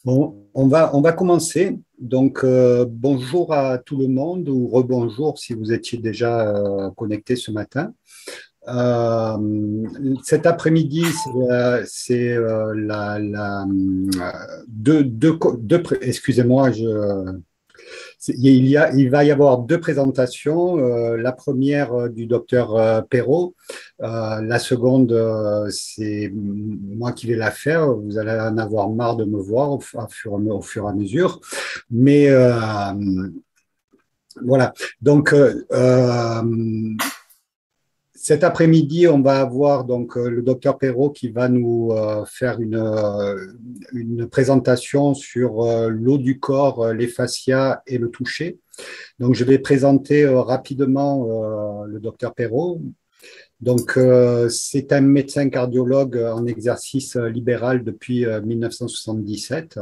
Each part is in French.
Bon, on va commencer. Donc, bonjour à tout le monde ou rebonjour si vous étiez déjà connecté ce matin. Euh, Cet après-midi, excusez-moi, il va y avoir deux présentations. La première du docteur Perrault. La seconde, c'est moi qui vais la faire. Vous allez en avoir marre de me voir au fur et à mesure. Mais voilà. Donc, cet après-midi, on va avoir donc le docteur Perrault qui va nous faire une présentation sur l'eau du corps, les fascias et le toucher. Donc, je vais présenter rapidement le docteur Perrault. Donc, c'est un médecin cardiologue en exercice libéral depuis 1977.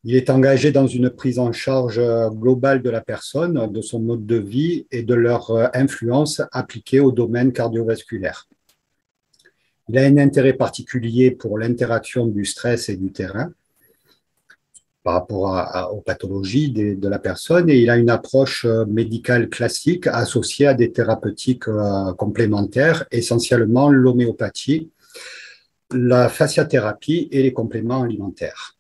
Il est engagé dans une prise en charge globale de la personne, de son mode de vie et de leur influence appliquée au domaine cardiovasculaire. Il a un intérêt particulier pour l'interaction du stress et du terrain par rapport aux pathologies de la personne, et il a une approche médicale classique associée à des thérapeutiques complémentaires, essentiellement l'homéopathie, la fasciathérapie et les compléments alimentaires.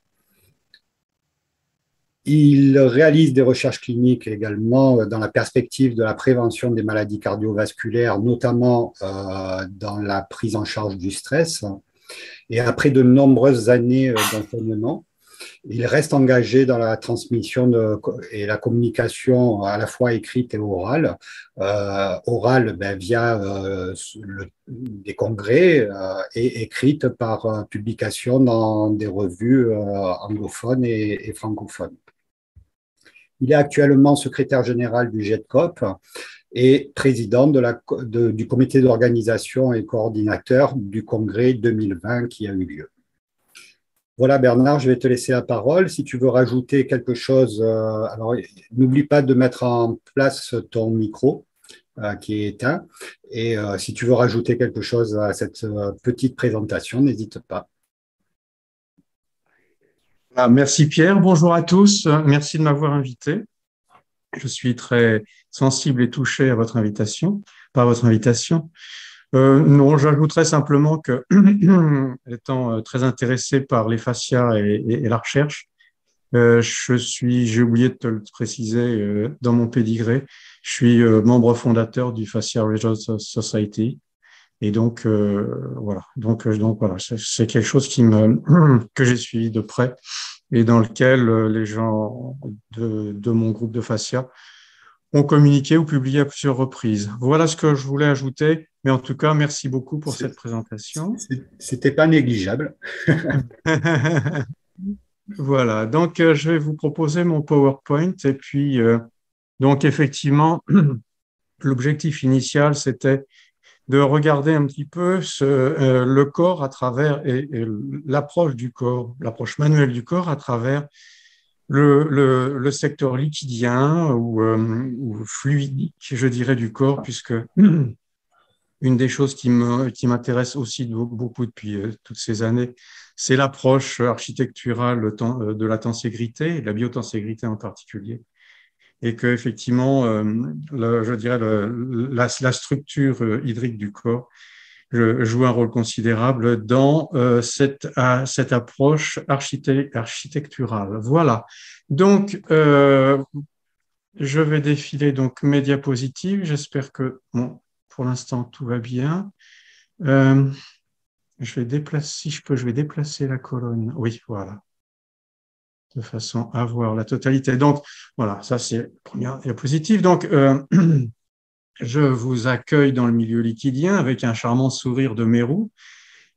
Il réalise des recherches cliniques également dans la perspective de la prévention des maladies cardiovasculaires, notamment dans la prise en charge du stress. Et après de nombreuses années d'enseignement, il reste engagé dans la transmission et la communication à la fois écrite et orale. Orale via des congrès et écrite par publication dans des revues anglophones et francophones. Il est actuellement secrétaire général du GEDCOP et président du comité d'organisation et coordinateur du congrès 2020 qui a eu lieu. Voilà Bernard, je vais te laisser la parole. Si tu veux rajouter quelque chose, alors n'oublie pas de mettre en place ton micro qui est éteint. Et si tu veux rajouter quelque chose à cette petite présentation, n'hésite pas. Merci Pierre, bonjour à tous, merci de m'avoir invité. Je suis très sensible et touché à votre invitation, par votre invitation. Non, j'ajouterais simplement que, étant très intéressé par les fascias et la recherche, j'ai oublié de te le préciser dans mon pédigré, je suis membre fondateur du Fascia Research Society. Et donc, voilà. Donc voilà, c'est quelque chose que j'ai suivi de près et dans lequel les gens de mon groupe de fascia ont communiqué ou publié à plusieurs reprises. Voilà ce que je voulais ajouter. Mais en tout cas, merci beaucoup pour cette présentation. C'était pas négligeable. Voilà. Donc, je vais vous proposer mon PowerPoint. Et puis, donc, effectivement, l'objectif initial, c'était de regarder un petit peu le corps à travers et l'approche du corps, l'approche manuelle du corps à travers le secteur liquidien ou fluidique, je dirais, du corps, puisque une des choses qui m'intéresse aussi beaucoup depuis toutes ces années, c'est l'approche architecturale de la tenségrité, et de la biotenségrité en particulier. Et qu'effectivement, je dirais, la structure hydrique du corps joue un rôle considérable dans cette approche architecturale. Voilà. Donc, je vais défiler donc mes diapositives. J'espère que, bon, pour l'instant, tout va bien. Je vais déplacer, si je peux, je vais déplacer la colonne. Oui, voilà. De façon à voir la totalité. Donc, voilà, ça c'est la première diapositive. Donc, je vous accueille dans le milieu liquidien avec un charmant sourire de Mérou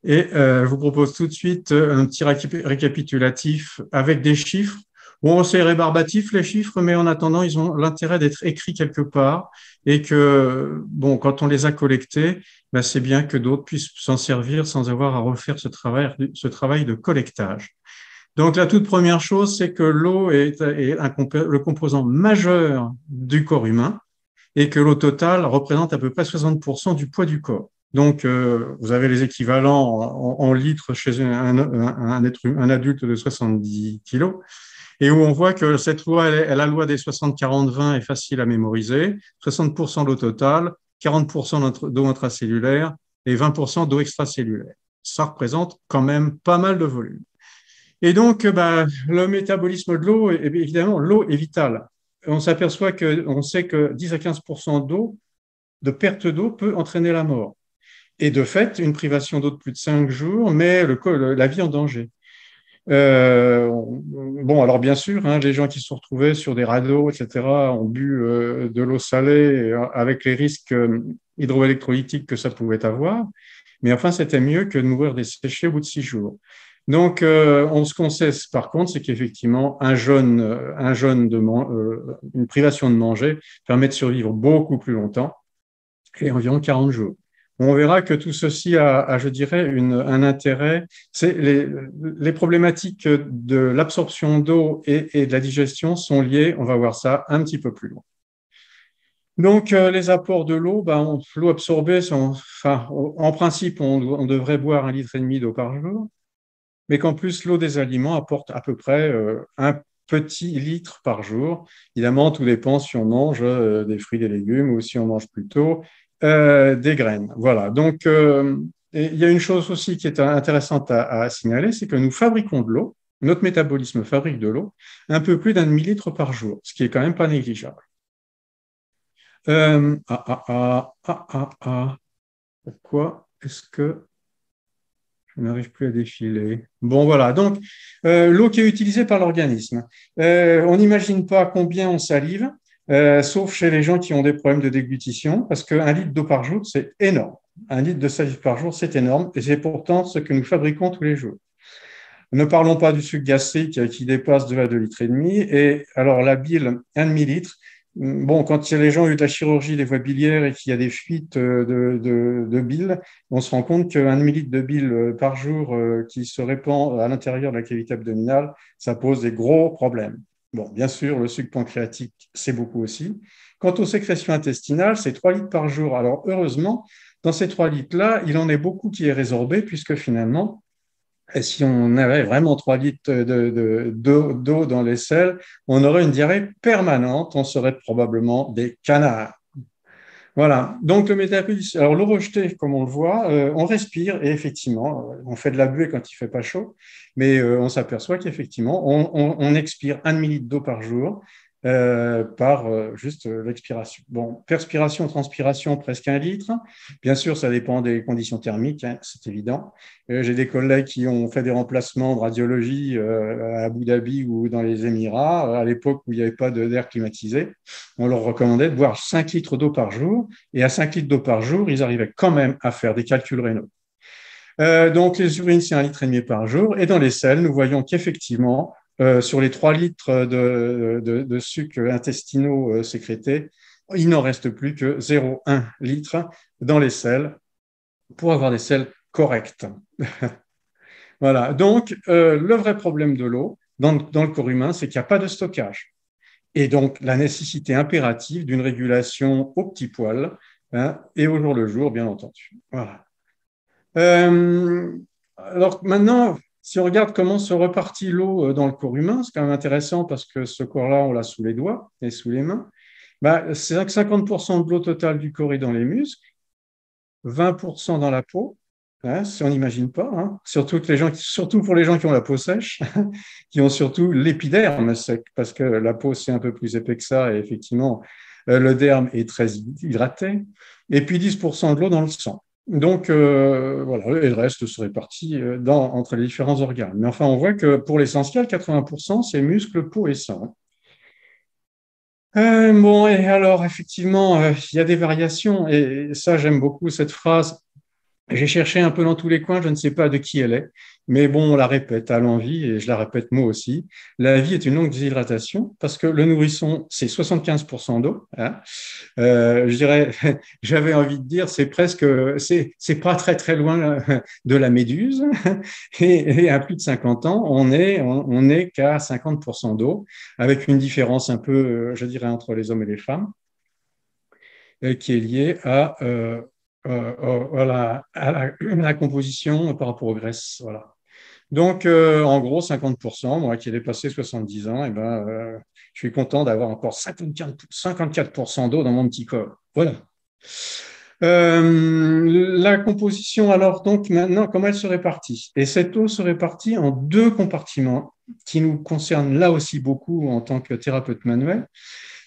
et je vous propose tout de suite un petit récapitulatif avec des chiffres. Bon, c'est rébarbatif les chiffres, mais en attendant, ils ont l'intérêt d'être écrits quelque part et que, bon, quand on les a collectés, ben, c'est bien que d'autres puissent s'en servir sans avoir à refaire ce travail de collectage. Donc, la toute première chose, c'est que l'eau est le composant majeur du corps humain et que l'eau totale représente à peu près 60% du poids du corps. Donc, vous avez les équivalents en litres chez un adulte de 70 kilos, et où on voit que cette loi, la loi des 60-40-20 est facile à mémoriser. 60% d'eau totale, 40% d'eau intracellulaire et 20% d'eau extracellulaire. Ça représente quand même pas mal de volume. Et donc, le métabolisme de l'eau, évidemment, l'eau est vitale. On s'aperçoit on sait que 10 à 15% d'eau, de perte d'eau peut entraîner la mort. Et de fait, une privation d'eau de plus de 5 jours met la vie en danger. Bon, alors bien sûr, hein, les gens qui se sont retrouvés sur des radeaux, etc., ont bu de l'eau salée avec les risques hydroélectrolytiques que ça pouvait avoir. Mais enfin, c'était mieux que de mourir desséché au bout de 6 jours. Donc, ce qu'on sait, par contre, c'est qu'effectivement, une privation de manger permet de survivre beaucoup plus longtemps, et environ 40 jours. On verra que tout ceci a je dirais, un intérêt. C'est les problématiques de l'absorption d'eau et de la digestion sont liées, on va voir ça un petit peu plus loin. Donc, les apports de l'eau, l'eau absorbée, en principe, on devrait boire 1,5 litre d'eau par jour, mais qu'en plus, l'eau des aliments apporte à peu près un petit litre par jour. Évidemment, tout dépend si on mange des fruits, des légumes ou si on mange plutôt des graines. Voilà. Donc, il y a une chose aussi qui est intéressante à signaler, c'est que nous fabriquons de l'eau, notre métabolisme fabrique de l'eau, un peu plus d'1 demi-litre par jour, ce qui est quand même pas négligeable. Pourquoi est-ce que je n'arrive plus à défiler? Bon, voilà. Donc, l'eau qui est utilisée par l'organisme. On n'imagine pas combien on salive, sauf chez les gens qui ont des problèmes de déglutition, parce qu'1 litre d'eau par jour, c'est énorme. 1 litre de salive par jour, c'est énorme, et c'est pourtant ce que nous fabriquons tous les jours. Ne parlons pas du sucre gastrique qui dépasse de 2,5 litres. Et alors, la bile, 1 demi-litre. Bon, quand les gens ont eu de la chirurgie des voies biliaires et qu'il y a des fuites de bile, on se rend compte qu'1 demi-litre de bile par jour qui se répand à l'intérieur de la cavité abdominale, ça pose des gros problèmes. Bon, bien sûr, le sucre pancréatique, c'est beaucoup aussi. Quant aux sécrétions intestinales, c'est 3 litres par jour. Alors, heureusement, dans ces 3 litres-là, il en est beaucoup qui est résorbé, puisque finalement, et si on avait vraiment 3 litres d'eau dans les selles, on aurait une diarrhée permanente, on serait probablement des canards. Voilà, donc le métabolisme, alors l'eau rejetée, comme on le voit, on respire et effectivement, on fait de la buée quand il ne fait pas chaud, mais on s'aperçoit qu'effectivement, on expire 1 demi-litre d'eau par jour par juste l'expiration. Bon, perspiration, transpiration, presque 1 litre. Bien sûr, ça dépend des conditions thermiques, hein, c'est évident. J'ai des collègues qui ont fait des remplacements de radiologie à Abu Dhabi ou dans les Émirats, à l'époque où il n'y avait pas d'air climatisé. On leur recommandait de boire 5 litres d'eau par jour, et à 5 litres d'eau par jour, ils arrivaient quand même à faire des calculs rénaux. Donc, les urines, c'est 1,5 litre par jour. Et dans les selles, nous voyons qu'effectivement, sur les 3 litres de sucs intestinaux sécrétés, il n'en reste plus que 0,1 litre dans les selles pour avoir des selles correctes. Voilà. Donc, le vrai problème de l'eau dans le corps humain, c'est qu'il n'y a pas de stockage. Et donc, la nécessité impérative d'une régulation au petit poil, hein, et au jour le jour, bien entendu. Voilà. Alors maintenant, si on regarde comment se repartit l'eau dans le corps humain, c'est quand même intéressant parce que ce corps-là, on l'a sous les doigts et sous les mains. C'est 50% de l'eau totale du corps est dans les muscles, 20% dans la peau, hein, si on n'imagine pas, hein, surtout pour les gens qui ont la peau sèche, qui ont surtout l'épiderme sec, parce que la peau, c'est un peu plus épais que ça, et effectivement, le derme est très hydraté, et puis 10% de l'eau dans le sang. Donc, voilà, et le reste se répartit entre les différents organes. Mais enfin, on voit que pour l'essentiel, 80%, c'est muscles, peau et sang. Bon, et alors, effectivement, il y a des variations, et ça, j'aime beaucoup cette phrase. J'ai cherché un peu dans tous les coins, je ne sais pas de qui elle est, mais bon, on la répète à l'envi et je la répète moi aussi. La vie est une longue déshydratation parce que le nourrisson, c'est 75% d'eau. Hein. Je dirais, j'avais envie de dire, c'est pas très très loin de la méduse. Et à plus de 50 ans, on est qu'à 50% d'eau, avec une différence un peu, je dirais, entre les hommes et les femmes, qui est liée voilà, à la composition par rapport aux graisses. Voilà. Donc, en gros, 50%, moi qui ai dépassé 70 ans, je suis content d'avoir encore 54% d'eau dans mon petit corps. Voilà. La composition, alors, donc, maintenant, comment elle se répartit? Et cette eau se répartit en deux compartiments qui nous concernent là aussi beaucoup en tant que thérapeute manuel.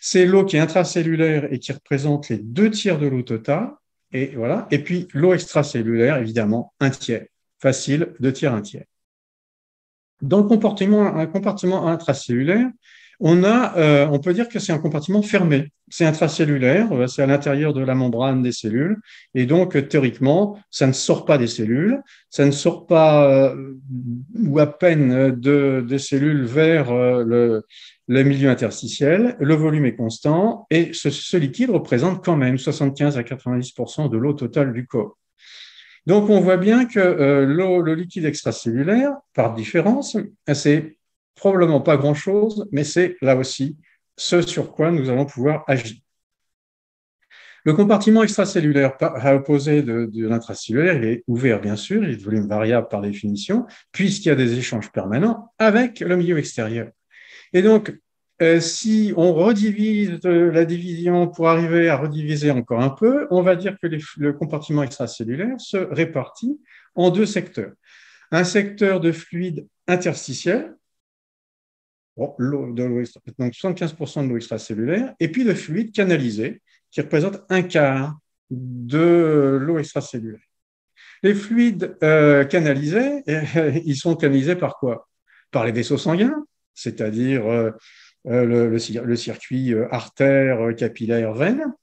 C'est l'eau qui est intracellulaire et qui représente les 2 tiers de l'eau totale. Et voilà. Et puis, l'eau extracellulaire, évidemment, 1 tiers. Facile, 2 tiers, 1 tiers. Dans un compartiment intracellulaire, on peut dire que c'est un compartiment fermé. C'est intracellulaire, c'est à l'intérieur de la membrane des cellules. Et donc, théoriquement, ça ne sort pas des cellules, ça ne sort pas ou à peine des cellules vers le milieu interstitiel. Le volume est constant et ce liquide représente quand même 75 à 90% de l'eau totale du corps. Donc, on voit bien que le liquide extracellulaire, par différence, c'est probablement pas grand-chose, mais c'est là aussi ce sur quoi nous allons pouvoir agir. Le compartiment extracellulaire, à l'opposé de l'intracellulaire, il est ouvert, bien sûr, il est de volume variable par définition, puisqu'il y a des échanges permanents avec le milieu extérieur. Et donc, si on redivise la division pour arriver à rediviser encore un peu, on va dire que le compartiment extracellulaire se répartit en 2 secteurs. Un secteur de fluide interstitiel, donc 75% de l'eau extracellulaire, et puis de fluide canalisé, qui représente 1/4 de l'eau extracellulaire. Les fluides canalisés, ils sont canalisés par quoi? Par les vaisseaux sanguins, c'est-à-dire le circuit artère, capillaire, veine,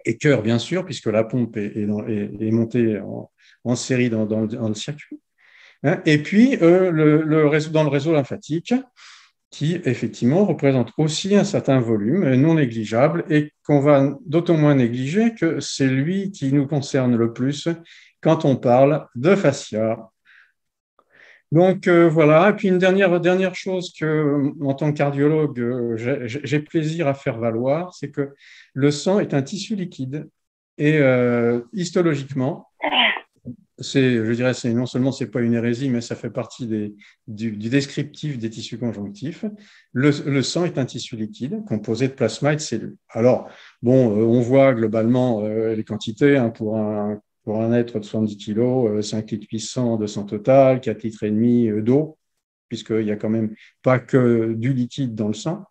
et cœur, bien sûr, puisque la pompe est montée en série dans le circuit. Et puis, dans le réseau lymphatique, qui, effectivement, représente aussi un certain volume non négligeable et qu'on va d'autant moins négliger que c'est lui qui nous concerne le plus quand on parle de fascia. Donc voilà, et puis une dernière chose que, en tant que cardiologue, j'ai plaisir à faire valoir, c'est que le sang est un tissu liquide et histologiquement, je dirais, non seulement c'est pas une hérésie, mais ça fait partie du descriptif des tissus conjonctifs. Le sang est un tissu liquide composé de plasma et de cellules. Alors, bon, on voit globalement les quantités pour un être de 70 kg, 5 litres 800 de sang total, 4 litres et demi d'eau, puisqu'il n'y a quand même pas que du liquide dans le sang.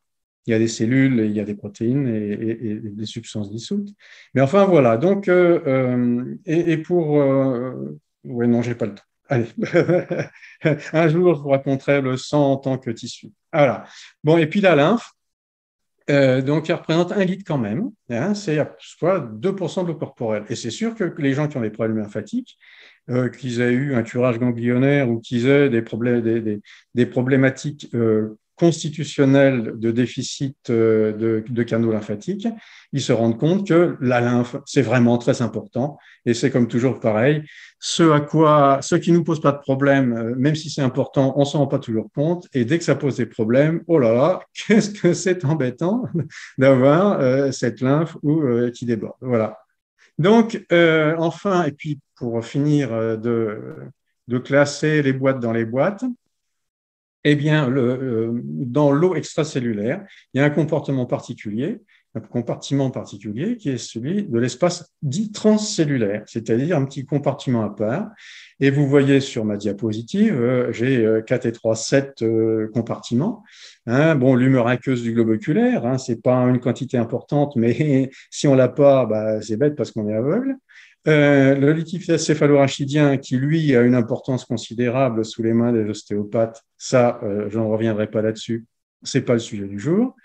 Il y a des cellules, il y a des protéines et des substances dissoutes. Mais enfin, voilà. Donc, ouais, non, j'ai pas le temps. Allez. Un jour, je vous raconterai le sang en tant que tissu. Voilà. Bon, et puis la lymphe, donc, elle représente 1 litre quand même. Hein, c'est à soit 2% de l'eau corporelle. Et c'est sûr que les gens qui ont des problèmes lymphatiques, qu'ils aient eu un curage ganglionnaire ou qu'ils aient des problématiques constitutionnelles de déficit de canaux lymphatiques, ils se rendent compte que la lymphe, c'est vraiment très important. Et c'est comme toujours pareil, ce qui nous pose pas de problème, même si c'est important, on s'en rend pas toujours compte. Et dès que ça pose des problèmes, oh là là, qu'est-ce que c'est embêtant d'avoir cette lymphe qui déborde. Voilà. Donc, enfin, et puis pour finir de classer les boîtes dans les boîtes, eh bien, dans l'eau extracellulaire, il y a un compartiment particulier qui est celui de l'espace dit transcellulaire, c'est-à-dire un petit compartiment à part. Et vous voyez sur ma diapositive, j'ai 4 et 3, 7 compartiments. Hein, bon, l'humeur aqueuse du globe oculaire, hein, c'est pas une quantité importante, mais si on l'a pas, bah, c'est bête parce qu'on est aveugle. Le liquide céphalorachidien, qui lui a une importance considérable sous les mains des ostéopathes, ça, je n'en reviendrai pas là-dessus, c'est pas le sujet du jour.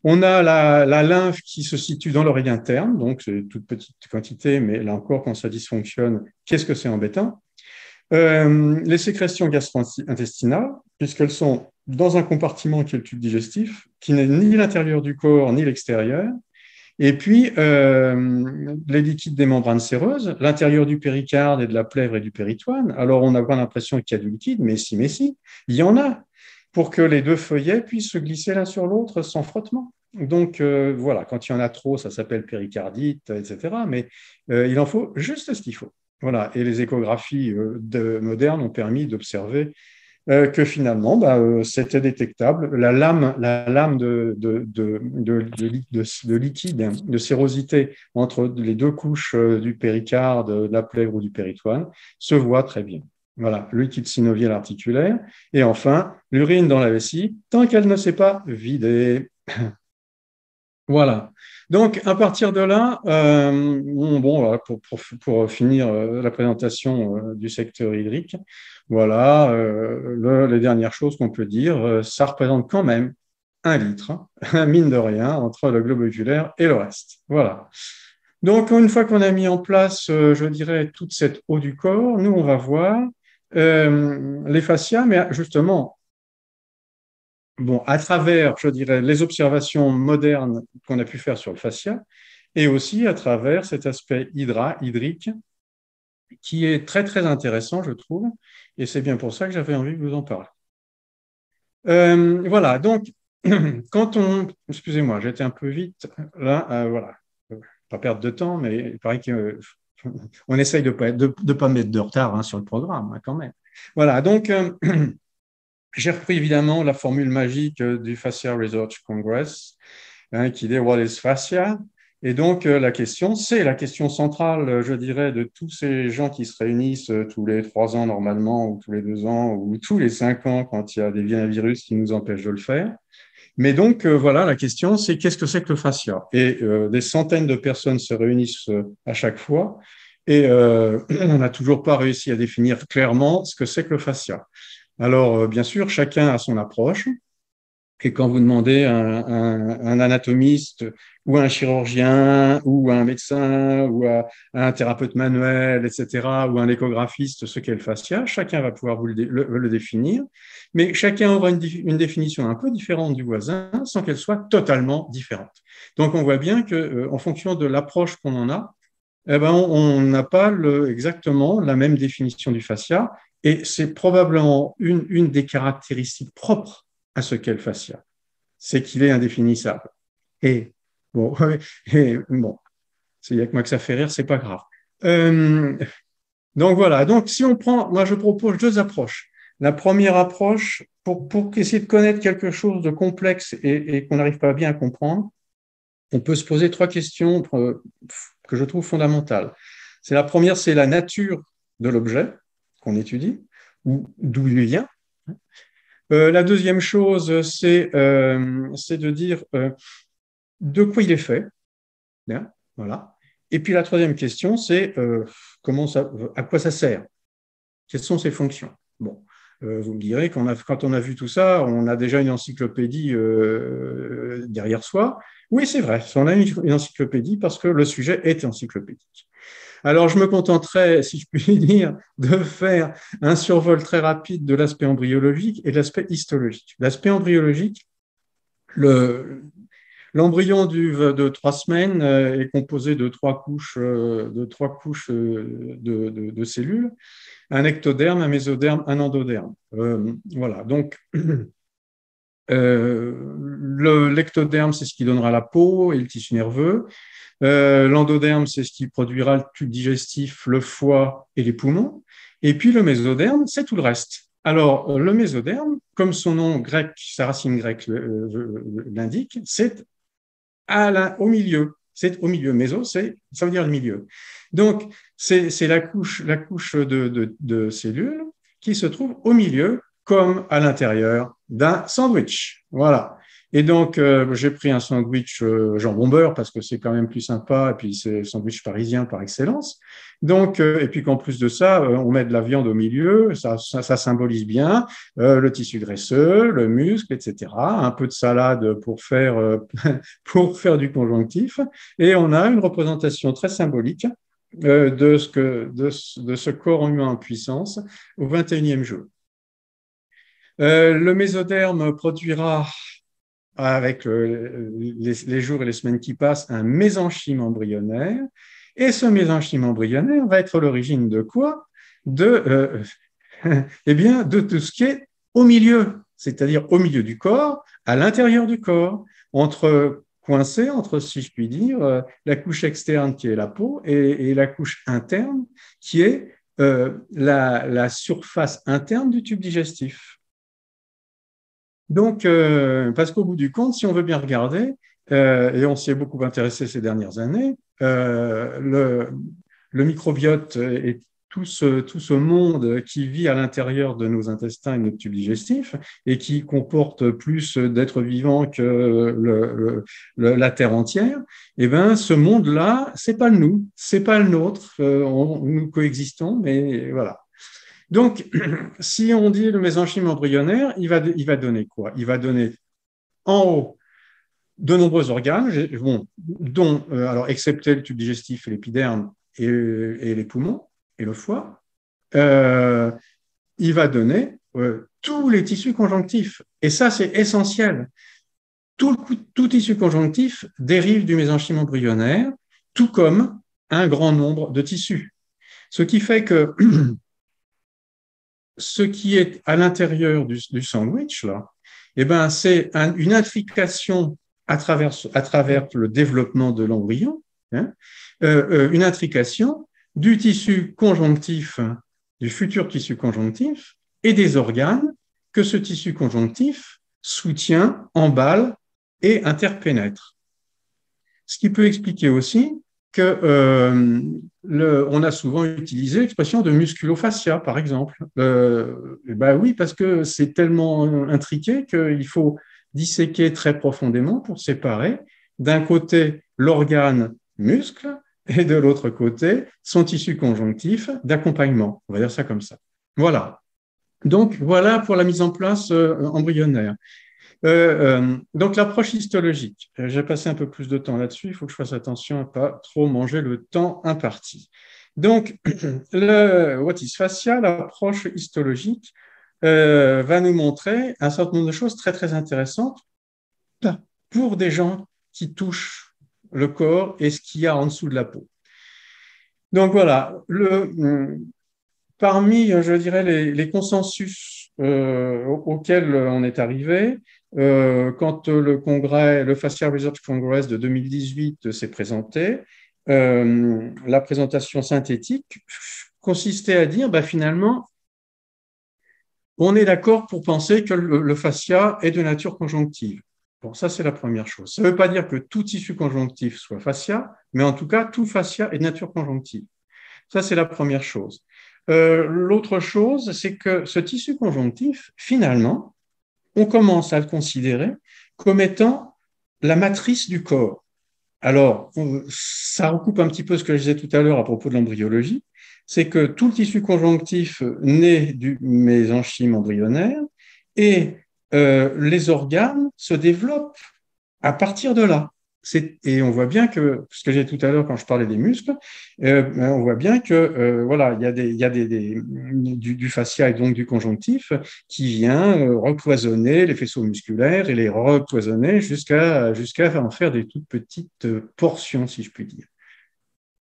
On a la lymphe qui se situe dans l'oreille interne, donc c'est une toute petite quantité, mais là encore, quand ça dysfonctionne, qu'est-ce que c'est embêtant? Les sécrétions gastro-intestinales, puisqu'elles sont dans un compartiment qui est le tube digestif, qui n'est ni l'intérieur du corps ni l'extérieur. Et puis, les liquides des membranes séreuses, l'intérieur du péricarde et de la plèvre et du péritoine. Alors, on n'a pas l'impression qu'il y a du liquide, mais si, il y en a. pour que les deux feuillets puissent se glisser l'un sur l'autre sans frottement. Donc, voilà, quand il y en a trop, ça s'appelle péricardite, etc. Mais il en faut juste ce qu'il faut. Voilà. Et les échographies modernes ont permis d'observer que finalement, c'était détectable. La lame de liquide, de sérosité entre les deux couches du péricarde, de la plèvre ou du péritoine se voit très bien. Voilà, le liquide synovial articulaire. Et enfin, l'urine dans la vessie, tant qu'elle ne s'est pas vidée. Voilà. Donc, à partir de là, voilà, pour finir la présentation du secteur hydrique, voilà, les dernières choses qu'on peut dire, ça représente quand même 1 litre, hein, mine de rien, entre le globe oculaire et le reste. Voilà. Donc, une fois qu'on a mis en place, je dirais, toute cette eau du corps, nous, on va voir les fascias, mais justement, bon, à travers, je dirais, les observations modernes qu'on a pu faire sur le fascia, et aussi à travers cet aspect hydrique, qui est très, très intéressant, je trouve, et c'est bien pour ça que j'avais envie de vous en parler. Voilà, donc, excusez-moi, j'étais un peu vite, là, voilà, pas perdre de temps, mais il paraît qu'on essaye de ne pas mettre de retard, hein, sur le programme, hein, quand même. Voilà, donc, j'ai repris évidemment la formule magique du Fascia Research Congress, hein, qui dit What is fascia? Et donc, la question, c'est la question centrale, je dirais, de tous ces gens qui se réunissent tous les 3 ans normalement, ou tous les 2 ans, ou tous les 5 ans quand il y a des virus qui nous empêchent de le faire. Mais donc, voilà, la question, c'est qu'est-ce que c'est que le fascia? Et des centaines de personnes se réunissent à chaque fois, et on n'a toujours pas réussi à définir clairement ce que c'est que le fascia. Alors, bien sûr, chacun a son approche. Et quand vous demandez à un anatomiste ou à un chirurgien ou à un médecin ou à un thérapeute manuel, etc., ou à un échographiste ce qu'est le fascia, chacun va pouvoir vous le définir, mais chacun aura une définition un peu différente du voisin sans qu'elle soit totalement différente. Donc, on voit bien qu'en fonction de l'approche qu'on en a, eh ben, on n'a pas exactement la même définition du fascia, et c'est probablement une des caractéristiques propres à ce qu'est le fascia, c'est qu'il est indéfinissable. Et bon, il n'y a que moi que ça fait rire, c'est pas grave. Donc voilà, donc si on prend, moi je propose 2 approches. La première approche, pour essayer de connaître quelque chose de complexe et qu'on n'arrive pas bien à comprendre, on peut se poser 3 questions que je trouve fondamentales. La première, c'est la nature de l'objet qu'on étudie, ou d'où il vient. La deuxième chose, c'est de dire de quoi il est fait. Bien, voilà. Et puis la troisième question, c'est à quoi ça sert? Quelles sont ses fonctions? Bon, vous me direz quand on a vu tout ça, on a déjà une encyclopédie derrière soi. Oui, c'est vrai, on a une encyclopédie parce que le sujet est encyclopédique. Alors, je me contenterai, si je puis dire, de faire un survol très rapide de l'aspect embryologique et de l'aspect histologique. L'aspect embryologique, l'embryon de 3 semaines est composé de 3 couches, de cellules, un ectoderme, un mésoderme, un endoderme. Voilà, donc l'ectoderme, c'est ce qui donnera la peau et le tissu nerveux. L'endoderme, c'est ce qui produira le tube digestif, le foie et les poumons. Et puis le mésoderme, c'est tout le reste. Alors, le mésoderme, comme son nom grec, sa racine grecque l'indique, c'est au milieu. C'est au milieu. Méso, ça veut dire le milieu. Donc, c'est la couche de cellules qui se trouve au milieu, comme à l'intérieur d'un sandwich. Voilà. Et donc, j'ai pris un sandwich jambon beurre parce que c'est quand même plus sympa, et puis c'est le sandwich parisien par excellence. Donc, et puis qu'en plus de ça, on met de la viande au milieu, ça symbolise bien le tissu graisseux, le muscle, etc. Un peu de salade pour faire du conjonctif, et on a une représentation très symbolique de ce corps humain en puissance au 21e jour. Le mésoderme produira, avec les jours et les semaines qui passent, un mésenchyme embryonnaire. Et ce mésenchyme embryonnaire va être l'origine de quoi? Eh bien, de tout ce qui est au milieu. c'est-à-dire au milieu du corps, à l'intérieur du corps, coincé entre, si je puis dire, la couche externe qui est la peau et la couche interne qui est la surface interne du tube digestif. Donc, parce qu'au bout du compte, si on veut bien regarder, et on s'y est beaucoup intéressé ces dernières années, le microbiote et tout ce monde qui vit à l'intérieur de nos intestins et de notre tube digestif et qui comporte plus d'êtres vivants que la Terre entière, eh ben, ce monde-là, c'est pas le nous, c'est pas le nôtre. Nous coexistons, mais voilà. Donc, si on dit le mésenchyme embryonnaire, il va donner quoi? Il va donner en haut de nombreux organes, dont, alors, excepté le tube digestif et l'épiderme et les poumons et le foie, il va donner tous les tissus conjonctifs. Et ça, c'est essentiel. Tout tissu conjonctif dérive du mésenchyme embryonnaire, tout comme un grand nombre de tissus. Ce qui fait que ce qui est à l'intérieur du sandwich, là, eh ben, c'est une intrication à travers le développement de l'embryon, hein, une intrication du tissu conjonctif, du futur tissu conjonctif et des organes que ce tissu conjonctif soutient, emballe et interpénètre. Ce qui peut expliquer aussi on a souvent utilisé l'expression de musculofascia, par exemple. Ben oui, parce que c'est tellement intriqué qu'il faut disséquer très profondément pour séparer d'un côté l'organe muscle et de l'autre côté son tissu conjonctif d'accompagnement. On va dire ça comme ça. Voilà. Donc, voilà pour la mise en place embryonnaire. Donc, l'approche histologique. J'ai passé un peu plus de temps là-dessus. Il faut que je fasse attention à ne pas trop manger le temps imparti. Donc, le What is Fascia, l'approche histologique, va nous montrer un certain nombre de choses très, très intéressantes pour des gens qui touchent le corps et ce qu'il y a en dessous de la peau. Donc, voilà. Parmi, je dirais, les consensus auxquels on est arrivé, quand le Fascia Research Congress de 2018 s'est présenté, la présentation synthétique consistait à dire, finalement, on est d'accord pour penser que le fascia est de nature conjonctive. Bon, ça, c'est la première chose. Ça ne veut pas dire que tout tissu conjonctif soit fascia, mais en tout cas, tout fascia est de nature conjonctive. Ça, c'est la première chose. L'autre chose, c'est que ce tissu conjonctif, finalement, on commence à le considérer comme étant la matrice du corps. Alors, ça recoupe un petit peu ce que je disais tout à l'heure à propos de l'embryologie, c'est que tout le tissu conjonctif naît du mésenchyme embryonnaire et les organes se développent à partir de là. Et on voit bien que, ce que j'ai dit tout à l'heure quand je parlais des muscles, on voit bien que voilà, il y a du fascia et donc du conjonctif qui vient recloisonner les faisceaux musculaires et les recloisonner jusqu'à en faire des toutes petites portions, si je puis dire.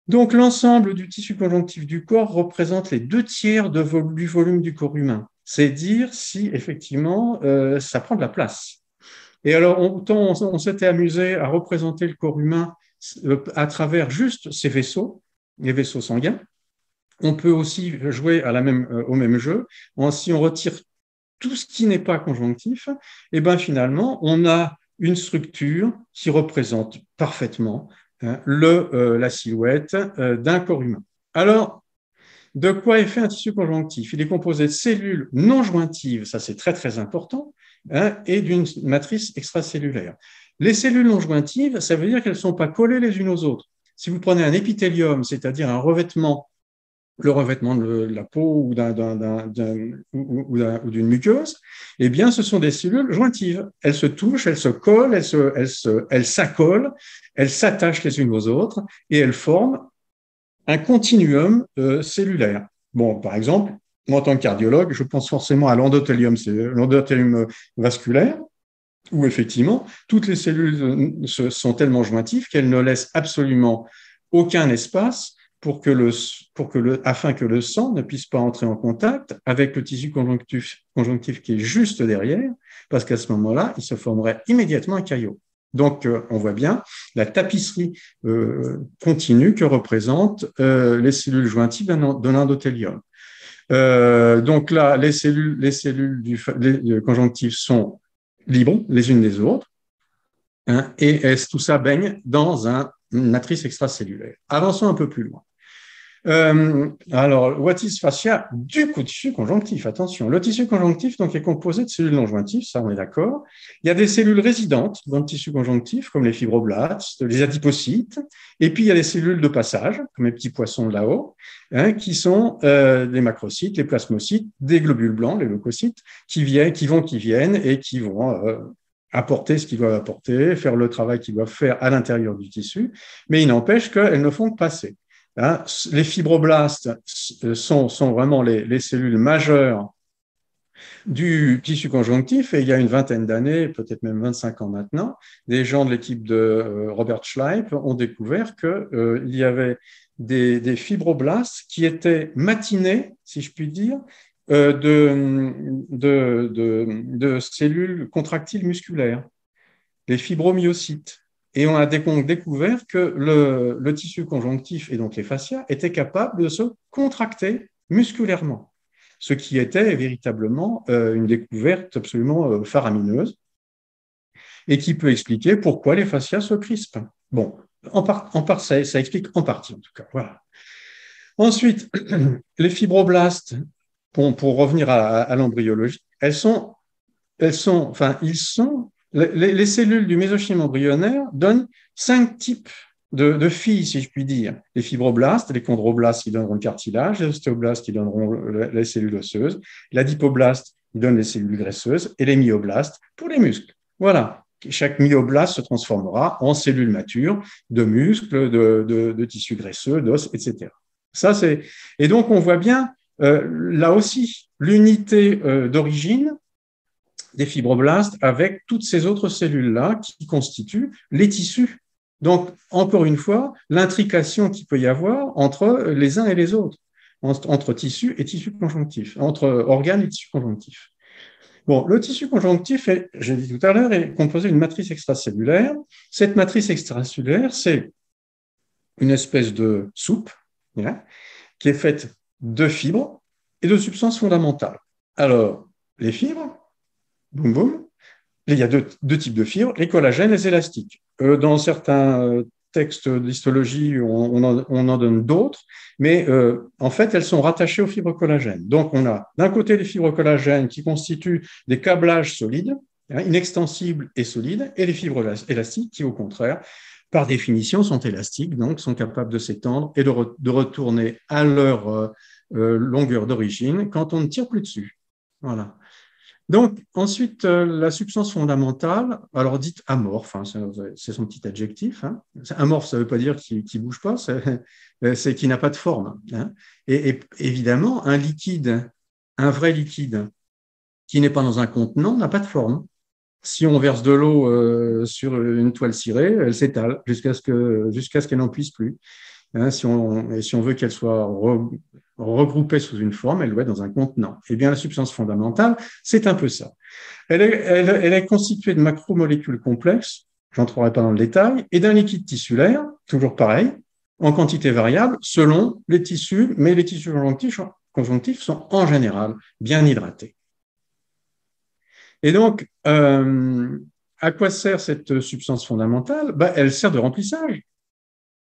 Donc l'ensemble du tissu conjonctif du corps représente les 2/3 du volume du corps humain. C'est dire si effectivement ça prend de la place. Et alors, on s'était amusé à représenter le corps humain à travers juste ses vaisseaux, les vaisseaux sanguins. On peut aussi jouer au même jeu. Si on retire tout ce qui n'est pas conjonctif, et finalement, on a une structure qui représente parfaitement la silhouette d'un corps humain. Alors, de quoi est fait un tissu conjonctif? Il est composé de cellules non jointives, ça c'est très très important, et d'une matrice extracellulaire. Les cellules non jointives, ça veut dire qu'elles ne sont pas collées les unes aux autres. Si vous prenez un épithélium, c'est-à-dire le revêtement de la peau ou d'une muqueuse, eh bien, ce sont des cellules jointives. Elles se touchent, elles se collent, elles s'accolent, elles s'attachent les unes aux autres et elles forment un continuum cellulaire. Bon, par exemple, moi, en tant que cardiologue, je pense forcément à l'endothélium vasculaire, où effectivement, toutes les cellules sont tellement jointives qu'elles ne laissent absolument aucun espace afin que le sang ne puisse pas entrer en contact avec le tissu conjonctif qui est juste derrière, parce qu'à ce moment-là, il se formerait immédiatement un caillot. Donc, on voit bien la tapisserie continue que représentent les cellules jointives de l'endothélium. Donc là, les cellules du conjonctif sont libres les unes des autres, hein, et tout ça baigne dans une matrice extracellulaire. Avançons un peu plus loin. Alors, what is fascia du tissu conjonctif? Attention, le tissu conjonctif donc, est composé de cellules non jointives, ça on est d'accord. Il y a des cellules résidentes dans le tissu conjonctif, comme les fibroblastes, les adipocytes, et puis il y a des cellules de passage, comme les petits poissons de là-haut, hein, qui sont les macrocytes, les plasmocytes, des globules blancs, les leucocytes, qui viennent et qui vont apporter ce qu'ils doivent apporter, faire le travail qu'ils doivent faire à l'intérieur du tissu, mais il n'empêche qu'elles ne font que passer. Hein, les fibroblastes sont vraiment les cellules majeures du tissu conjonctif, et il y a une vingtaine d'années, peut-être même 25 ans maintenant, des gens de l'équipe de Robert Schleip ont découvert qu'il y avait des fibroblastes qui étaient matinés, si je puis dire, de cellules contractiles musculaires, les fibromyocytes. Et on a découvert que le tissu conjonctif et donc les fascias étaient capables de se contracter musculairement, ce qui était véritablement une découverte absolument faramineuse et qui peut expliquer pourquoi les fascias se crispent. Bon, ça explique en partie en tout cas. Voilà. Ensuite, les fibroblastes, pour revenir à l'embryologie, ils sont les cellules du mésenchyme embryonnaire donnent 5 types de filles, si je puis dire. Les fibroblastes, les chondroblastes qui donneront le cartilage, les ostéoblastes qui donneront les cellules osseuses, l'adipoblaste qui donne les cellules graisseuses, et les myoblastes pour les muscles. Voilà. Chaque myoblaste se transformera en cellules matures de muscles, de tissus graisseux, d'os, etc. Et donc, on voit bien, là aussi, l'unité d'origine des fibroblastes avec toutes ces autres cellules-là qui constituent les tissus. Donc, encore une fois, l'intrication qu'il peut y avoir entre les uns et les autres, entre tissus et tissus conjonctifs, entre organes et tissus conjonctifs. Bon, le tissu conjonctif, j'ai dit tout à l'heure, est composé d'une matrice extracellulaire. Cette matrice extracellulaire, c'est une espèce de soupe, hein, qui est faite de fibres et de substances fondamentales. Alors, les fibres, boum boum. Il y a deux types de fibres, les collagènes et les élastiques. Dans certains textes d'histologie, on en donne d'autres, mais en fait, elles sont rattachées aux fibres collagènes. Donc, on a d'un côté les fibres collagènes qui constituent des câblages solides, hein, inextensibles et solides, et les fibres élastiques qui, au contraire, par définition, sont élastiques, donc sont capables de s'étendre et de retourner à leur longueur d'origine quand on ne tire plus dessus. Voilà. Donc, ensuite, la substance fondamentale, alors dite amorphe, hein, c'est son petit adjectif. Hein. Amorphe, ça ne veut pas dire qu'il ne bouge pas, c'est qu'il n'a pas de forme. Hein. Et évidemment, un liquide, un vrai liquide qui n'est pas dans un contenant n'a pas de forme. Si on verse de l'eau sur une toile cirée, elle s'étale jusqu'à ce qu'elle n'en puisse plus. Hein, si on veut qu'elle soit regroupée sous une forme, elle doit être dans un contenant. Eh bien, la substance fondamentale, c'est un peu ça. Elle est constituée de macromolécules complexes, j'entrerai pas dans le détail, et d'un liquide tissulaire, toujours pareil, en quantité variable, selon les tissus, mais les tissus conjonctifs sont en général bien hydratés. Et donc, à quoi sert cette substance fondamentale? Elle sert de remplissage.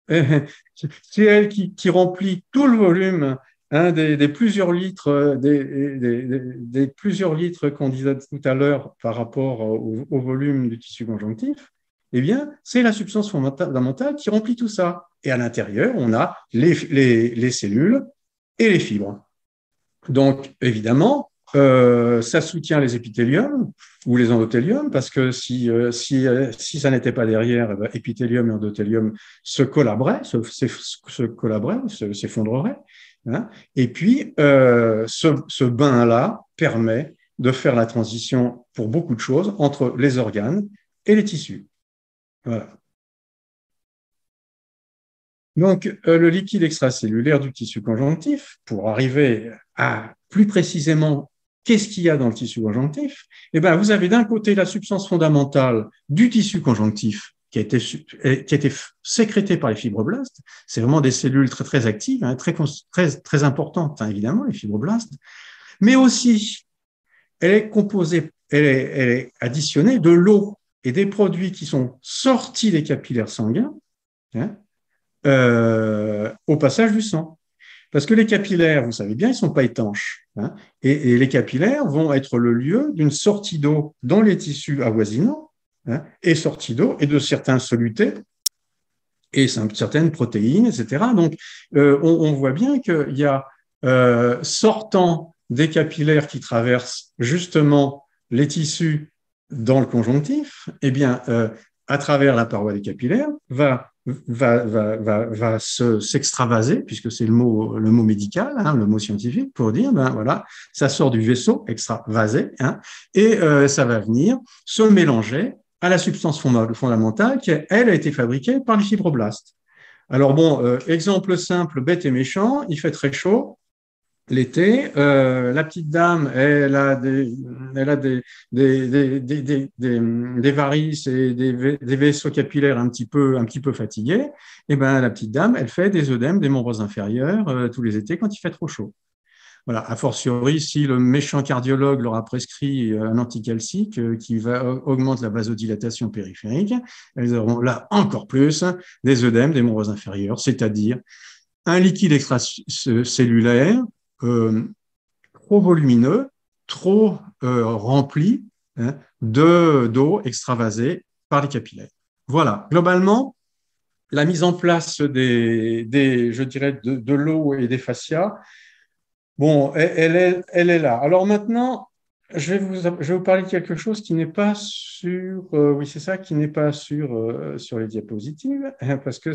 C'est elle qui remplit tout le volume, hein, des plusieurs litres, des plusieurs litres qu'on disait tout à l'heure par rapport au volume du tissu conjonctif. Eh bien, c'est la substance fondamentale qui remplit tout ça. Et à l'intérieur, on a les cellules et les fibres. Donc, évidemment, ça soutient les épithéliums ou les endothéliums, parce que si ça n'était pas derrière, épithélium et endothélium se collaberaient, s'effondreraient. Hein. Et puis, ce bain-là permet de faire la transition pour beaucoup de choses entre les organes et les tissus. Voilà. Donc, le liquide extracellulaire du tissu conjonctif, pour arriver à plus précisément qu'est-ce qu'il y a dans le tissu conjonctif, eh bien, vous avez d'un côté la substance fondamentale du tissu conjonctif qui a été sécrétée par les fibroblastes. C'est vraiment des cellules très, très actives, hein, très importantes, hein, évidemment, les fibroblastes. Mais aussi, elle est composée, elle est additionnée de l'eau et des produits qui sont sortis des capillaires sanguins, hein, au passage du sang. Parce que les capillaires, vous savez bien, ils ne sont pas étanches. Hein, et les capillaires vont être le lieu d'une sortie d'eau dans les tissus avoisinants, hein, et sortie d'eau et de certains solutés et certaines protéines, etc. Donc, on voit bien qu'il y a sortant des capillaires qui traversent justement les tissus dans le conjonctif, eh bien, à travers la paroi des capillaires, va s'extravaser, puisque c'est le mot médical, hein, le mot scientifique, pour dire, ben voilà, ça sort du vaisseau extravasé, hein, et ça va venir se mélanger à la substance fondamentale qui, elle, a été fabriquée par les fibroblastes. Alors bon, exemple simple, bête et méchant, il fait très chaud l'été, la petite dame, elle a des varices et des vaisseaux capillaires un petit peu fatigués. Et ben la petite dame, elle fait des œdèmes des membres inférieurs tous les étés quand il fait trop chaud. Voilà, a fortiori, si le méchant cardiologue leur a prescrit un anticalcique qui augmente la vasodilatation périphérique, elles auront là encore plus des œdèmes des membres inférieurs, c'est-à-dire un liquide extracellulaire trop volumineux, trop rempli, hein, d'eau extravasée par les capillaires. Voilà, globalement, la mise en place je dirais, de l'eau et des fascias, bon, elle est là. Alors maintenant, je vais vous parler de quelque chose qui n'est pas sur, oui, c'est ça, qui n'est pas sur les diapositives, hein, parce que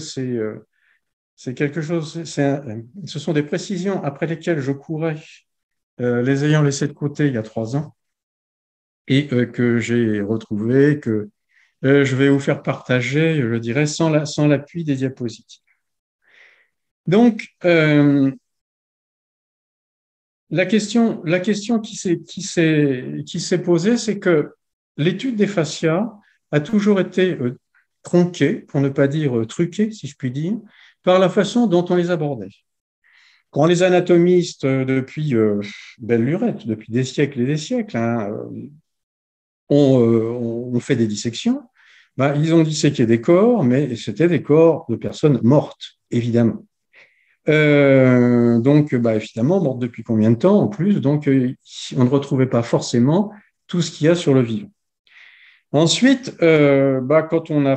c'est quelque chose, ce sont des précisions après lesquelles je courais, les ayant laissées de côté il y a 3 ans, et que j'ai retrouvées, que je vais vous faire partager, je dirais, sans l'appui des diapositives. Donc, la question qui s'est posée, c'est que l'étude des fascias a toujours été tronquée, pour ne pas dire truquée, si je puis dire, par la façon dont on les abordait. Quand les anatomistes, depuis belle lurette, depuis des siècles et des siècles, hein, ont fait des dissections, bah, ils ont disséqué des corps, mais c'était des corps de personnes mortes, évidemment. Donc, bah, évidemment, mortes depuis combien de temps en plus, donc on ne retrouvait pas forcément tout ce qu'il y a sur le vivant. Ensuite, bah, quand on a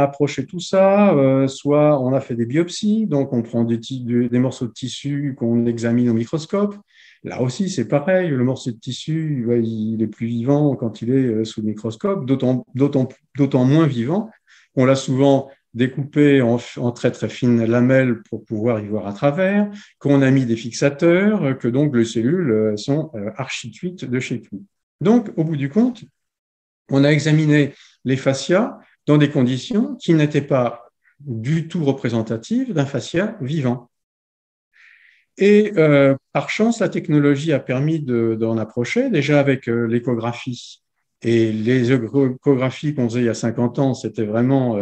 approché tout ça, soit on a fait des biopsies, donc on prend des morceaux de tissu qu'on examine au microscope. Là aussi, c'est pareil, le morceau de tissu, ouais, il est plus vivant quand il est sous le microscope, d'autant moins vivant. On l'a souvent découpé en très très fines lamelles pour pouvoir y voir à travers, qu'on a mis des fixateurs, que donc les cellules sont archi-cuites de chez cuit. Donc, au bout du compte, on a examiné les fascias dans des conditions qui n'étaient pas du tout représentatives d'un fascia vivant. Et par chance, la technologie a permis d'en approcher, déjà avec l'échographie. Et les échographies qu'on faisait il y a 50 ans, c'était vraiment,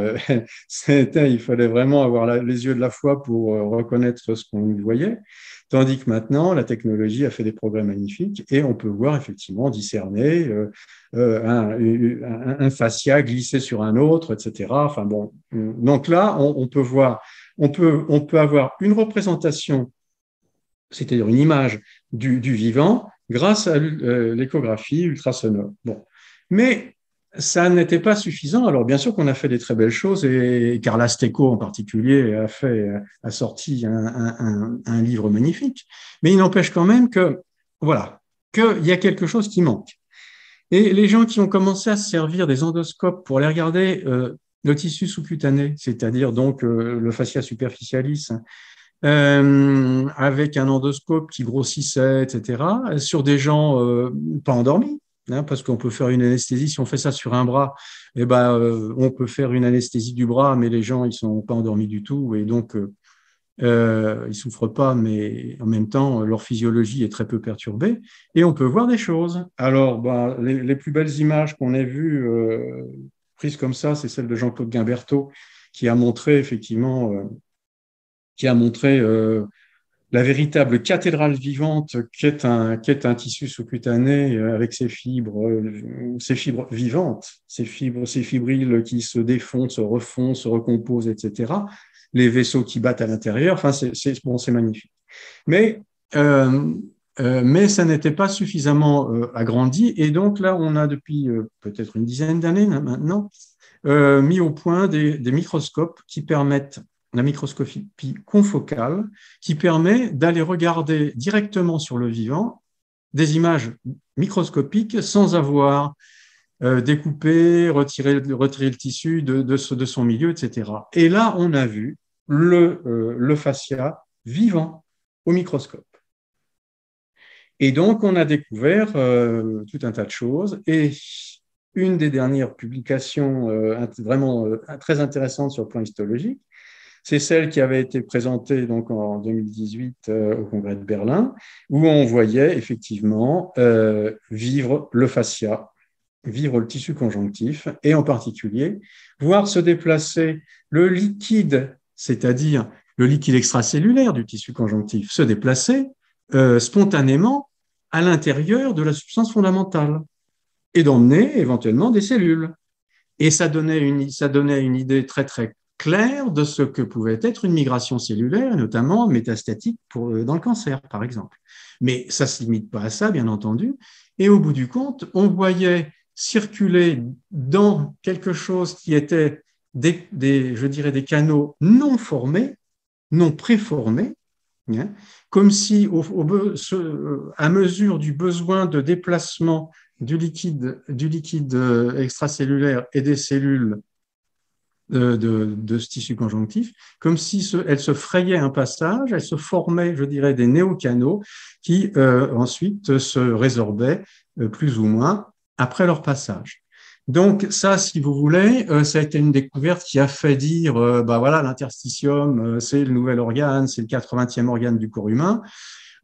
il fallait vraiment avoir les yeux de la foi pour reconnaître ce qu'on voyait. Tandis que maintenant, la technologie a fait des progrès magnifiques et on peut voir effectivement discerner un fascia glisser sur un autre, etc. Enfin bon, donc là, on peut voir, on peut avoir une représentation, c'est-à-dire une image du vivant, grâce à l'échographie ultrasonore. Bon. Mais ça n'était pas suffisant. Alors, bien sûr qu'on a fait des très belles choses, et Carla Stecco en particulier a sorti un livre magnifique. Mais il n'empêche quand même que, voilà, qu'il y a quelque chose qui manque. Et les gens qui ont commencé à se servir des endoscopes pour aller regarder le tissu sous-cutané, c'est-à-dire donc le fascia superficialis, avec un endoscope qui grossissait, etc., sur des gens pas endormis, hein, parce qu'on peut faire une anesthésie. Si on fait ça sur un bras, eh ben, on peut faire une anesthésie du bras, mais les gens, ils sont pas endormis du tout, et donc ils souffrent pas, mais en même temps, leur physiologie est très peu perturbée, et on peut voir des choses. Alors, bah, les plus belles images qu'on ait vues prises comme ça, c'est celle de Jean-Claude Guimberteau, qui a montré effectivement, la véritable cathédrale vivante qu'est un tissu sous-cutané avec ses fibres vivantes, ces fibrilles qui se défont, se refont, se recomposent, etc. Les vaisseaux qui battent à l'intérieur, enfin, bon, c'est magnifique. Euh, mais ça n'était pas suffisamment agrandi, et donc là, on a depuis peut-être une dizaine d'années maintenant mis au point des microscopes qui permettent la microscopie confocale, qui permet d'aller regarder directement sur le vivant des images microscopiques sans avoir découpé, retiré le tissu de son milieu, etc. Et là, on a vu le fascia vivant au microscope. Et donc, on a découvert tout un tas de choses. Et une des dernières publications vraiment très intéressantes sur le plan histologique, c'est celle qui avait été présentée donc en 2018 au Congrès de Berlin, où on voyait effectivement vivre le fascia, vivre le tissu conjonctif, et en particulier voir se déplacer le liquide, c'est-à-dire le liquide extracellulaire du tissu conjonctif, se déplacer spontanément à l'intérieur de la substance fondamentale et d'emmener éventuellement des cellules. Et ça donnait une idée très, très claire de ce que pouvait être une migration cellulaire, notamment métastatique dans le cancer, par exemple. Mais ça ne se limite pas à ça, bien entendu. Et au bout du compte, on voyait circuler dans quelque chose qui était je dirais, des canaux non formés, non préformés, hein, comme si, à mesure du besoin de déplacement du liquide extracellulaire et des cellules de ce tissu conjonctif, comme si elle se frayait un passage, elle se formait, je dirais, des néocanaux qui ensuite se résorbaient plus ou moins après leur passage. Donc ça, si vous voulez, ça a été une découverte qui a fait dire, bah voilà, l'interstitium, c'est le nouvel organe, c'est le 80e organe du corps humain.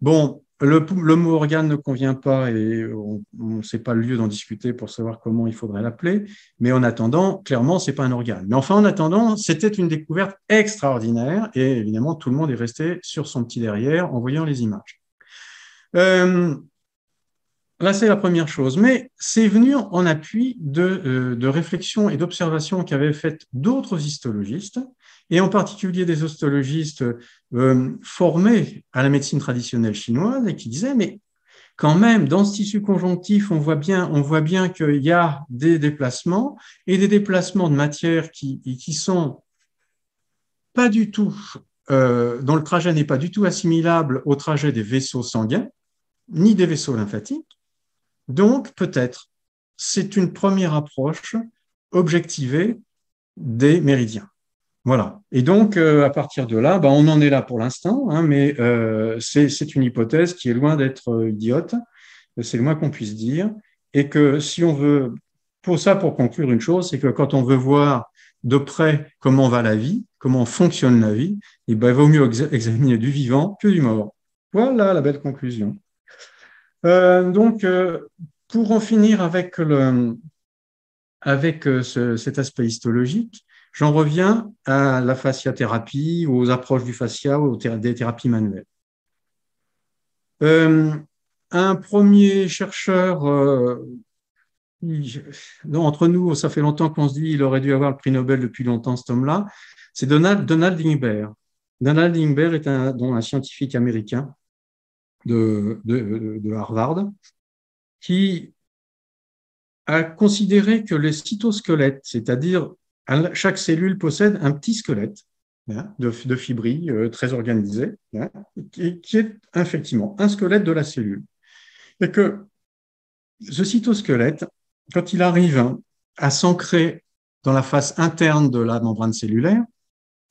Bon, le mot organe ne convient pas et on ne sait pas le lieu d'en discuter pour savoir comment il faudrait l'appeler. Mais en attendant, clairement, ce n'est pas un organe. Mais enfin, en attendant, c'était une découverte extraordinaire et évidemment, tout le monde est resté sur son petit derrière en voyant les images. Là, c'est la première chose. Mais c'est venu en appui de réflexions et d'observations qu'avaient faites d'autres histologistes, et en particulier des histologistes formés à la médecine traditionnelle chinoise, et qui disaient, mais quand même, dans ce tissu conjonctif, on voit bien qu'il y a des déplacements, et des déplacements de matière qui sont pas du tout, dont le trajet n'est pas du tout assimilable au trajet des vaisseaux sanguins, ni des vaisseaux lymphatiques. Donc, peut-être, c'est une première approche objectivée des méridiens. Voilà. Et donc, à partir de là, on en est là pour l'instant, hein, mais c'est une hypothèse qui est loin d'être idiote, c'est le moins qu'on puisse dire, et que si on veut, pour conclure une chose, c'est que quand on veut voir de près comment va la vie, comment fonctionne la vie, il vaut mieux examiner du vivant que du mort. Voilà la belle conclusion. Donc, pour en finir avec cet aspect histologique, j'en reviens à la fasciathérapie, aux approches du fascia, des thérapies manuelles. Un premier chercheur, entre nous, ça fait longtemps qu'on se dit qu'il aurait dû avoir le prix Nobel depuis longtemps, cet homme-là, c'est Donald Ingber. Donald Ingber est un scientifique américain de Harvard, qui a considéré que les cytosquelettes, c'est-à-dire chaque cellule possède un petit squelette de fibrilles très organisé, qui est effectivement un squelette de la cellule. Et que ce cytosquelette, quand il arrive à s'ancrer dans la face interne de la membrane cellulaire,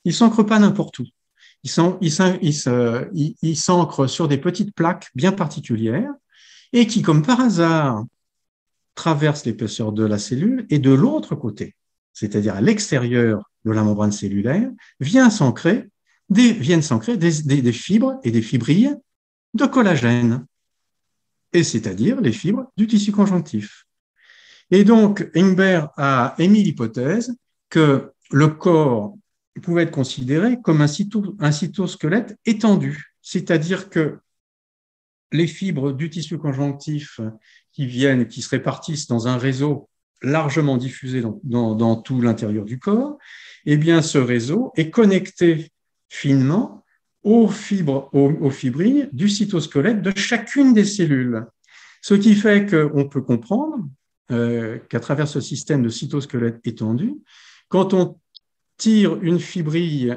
il ne s'ancre pas n'importe où. Il s'ancre sur des petites plaques bien particulières et qui, comme par hasard, traverse l'épaisseur de la cellule et de l'autre côté, c'est-à-dire à l'extérieur de la membrane cellulaire, viennent s'ancrer des fibres et des fibrilles de collagène, et c'est-à-dire les fibres du tissu conjonctif. Et donc, Ingber a émis l'hypothèse que le corps pouvait être considéré comme un cytosquelette étendu, c'est-à-dire que les fibres du tissu conjonctif qui se répartissent dans un réseau largement diffusé dans tout l'intérieur du corps, eh bien, ce réseau est connecté finement aux fibrilles du cytosquelette de chacune des cellules. Ce qui fait qu'on peut comprendre qu'à travers ce système de cytosquelette étendu, quand on tire une fibrille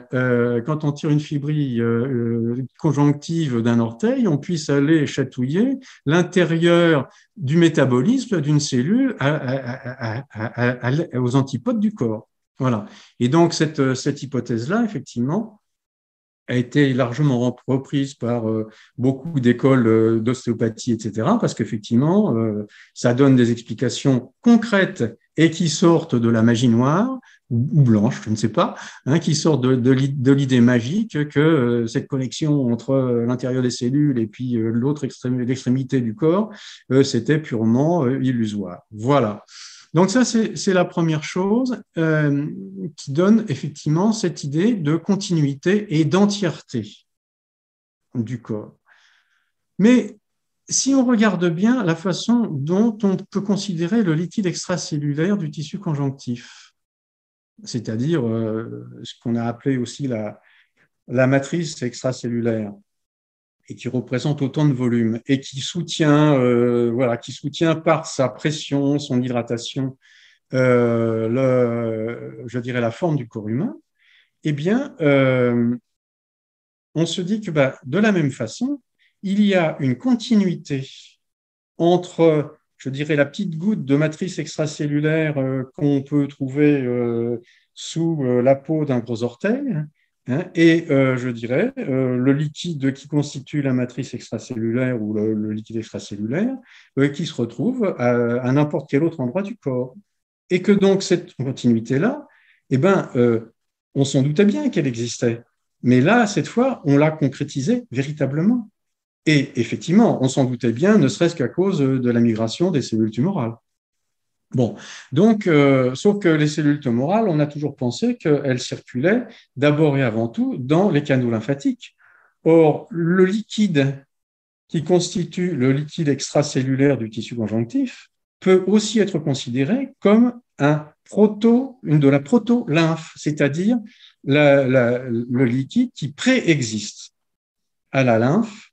conjonctive d'un orteil, on puisse aller chatouiller l'intérieur du métabolisme d'une cellule aux antipodes du corps. Voilà. Et donc, cette hypothèse-là, effectivement, a été largement reprise par beaucoup d'écoles d'ostéopathie, etc., parce qu'effectivement, ça donne des explications concrètes et qui sortent de la magie noire, ou blanche, je ne sais pas, hein, qui sortent de l'idée magique que cette connexion entre l'intérieur des cellules et puis l'autre l'extrémité du corps, c'était purement illusoire. Voilà. Donc ça, c'est la première chose qui donne effectivement cette idée de continuité et d'entièreté du corps. Mais si on regarde bien la façon dont on peut considérer le liquide extracellulaire du tissu conjonctif, c'est-à-dire ce qu'on a appelé aussi la matrice extracellulaire, et qui représente autant de volume, et qui soutient par sa pression, son hydratation, je dirais la forme du corps humain, eh bien, on se dit que de la même façon, il y a une continuité entre, je dirais, la petite goutte de matrice extracellulaire qu'on peut trouver sous la peau d'un gros orteil, hein, et je dirais le liquide qui constitue la matrice extracellulaire ou le liquide extracellulaire qui se retrouve à n'importe quel autre endroit du corps. Et que donc cette continuité-là, eh ben, on s'en doutait bien qu'elle existait. Mais là, cette fois, on l'a concrétisée véritablement. Et effectivement, on s'en doutait bien, ne serait-ce qu'à cause de la migration des cellules tumorales. Bon, donc, sauf que les cellules tumorales, on a toujours pensé qu'elles circulaient d'abord et avant tout dans les canaux lymphatiques. Or, le liquide qui constitue le liquide extracellulaire du tissu conjonctif peut aussi être considéré comme de la proto-lymphe, c'est-à-dire le liquide qui préexiste à la lymphe,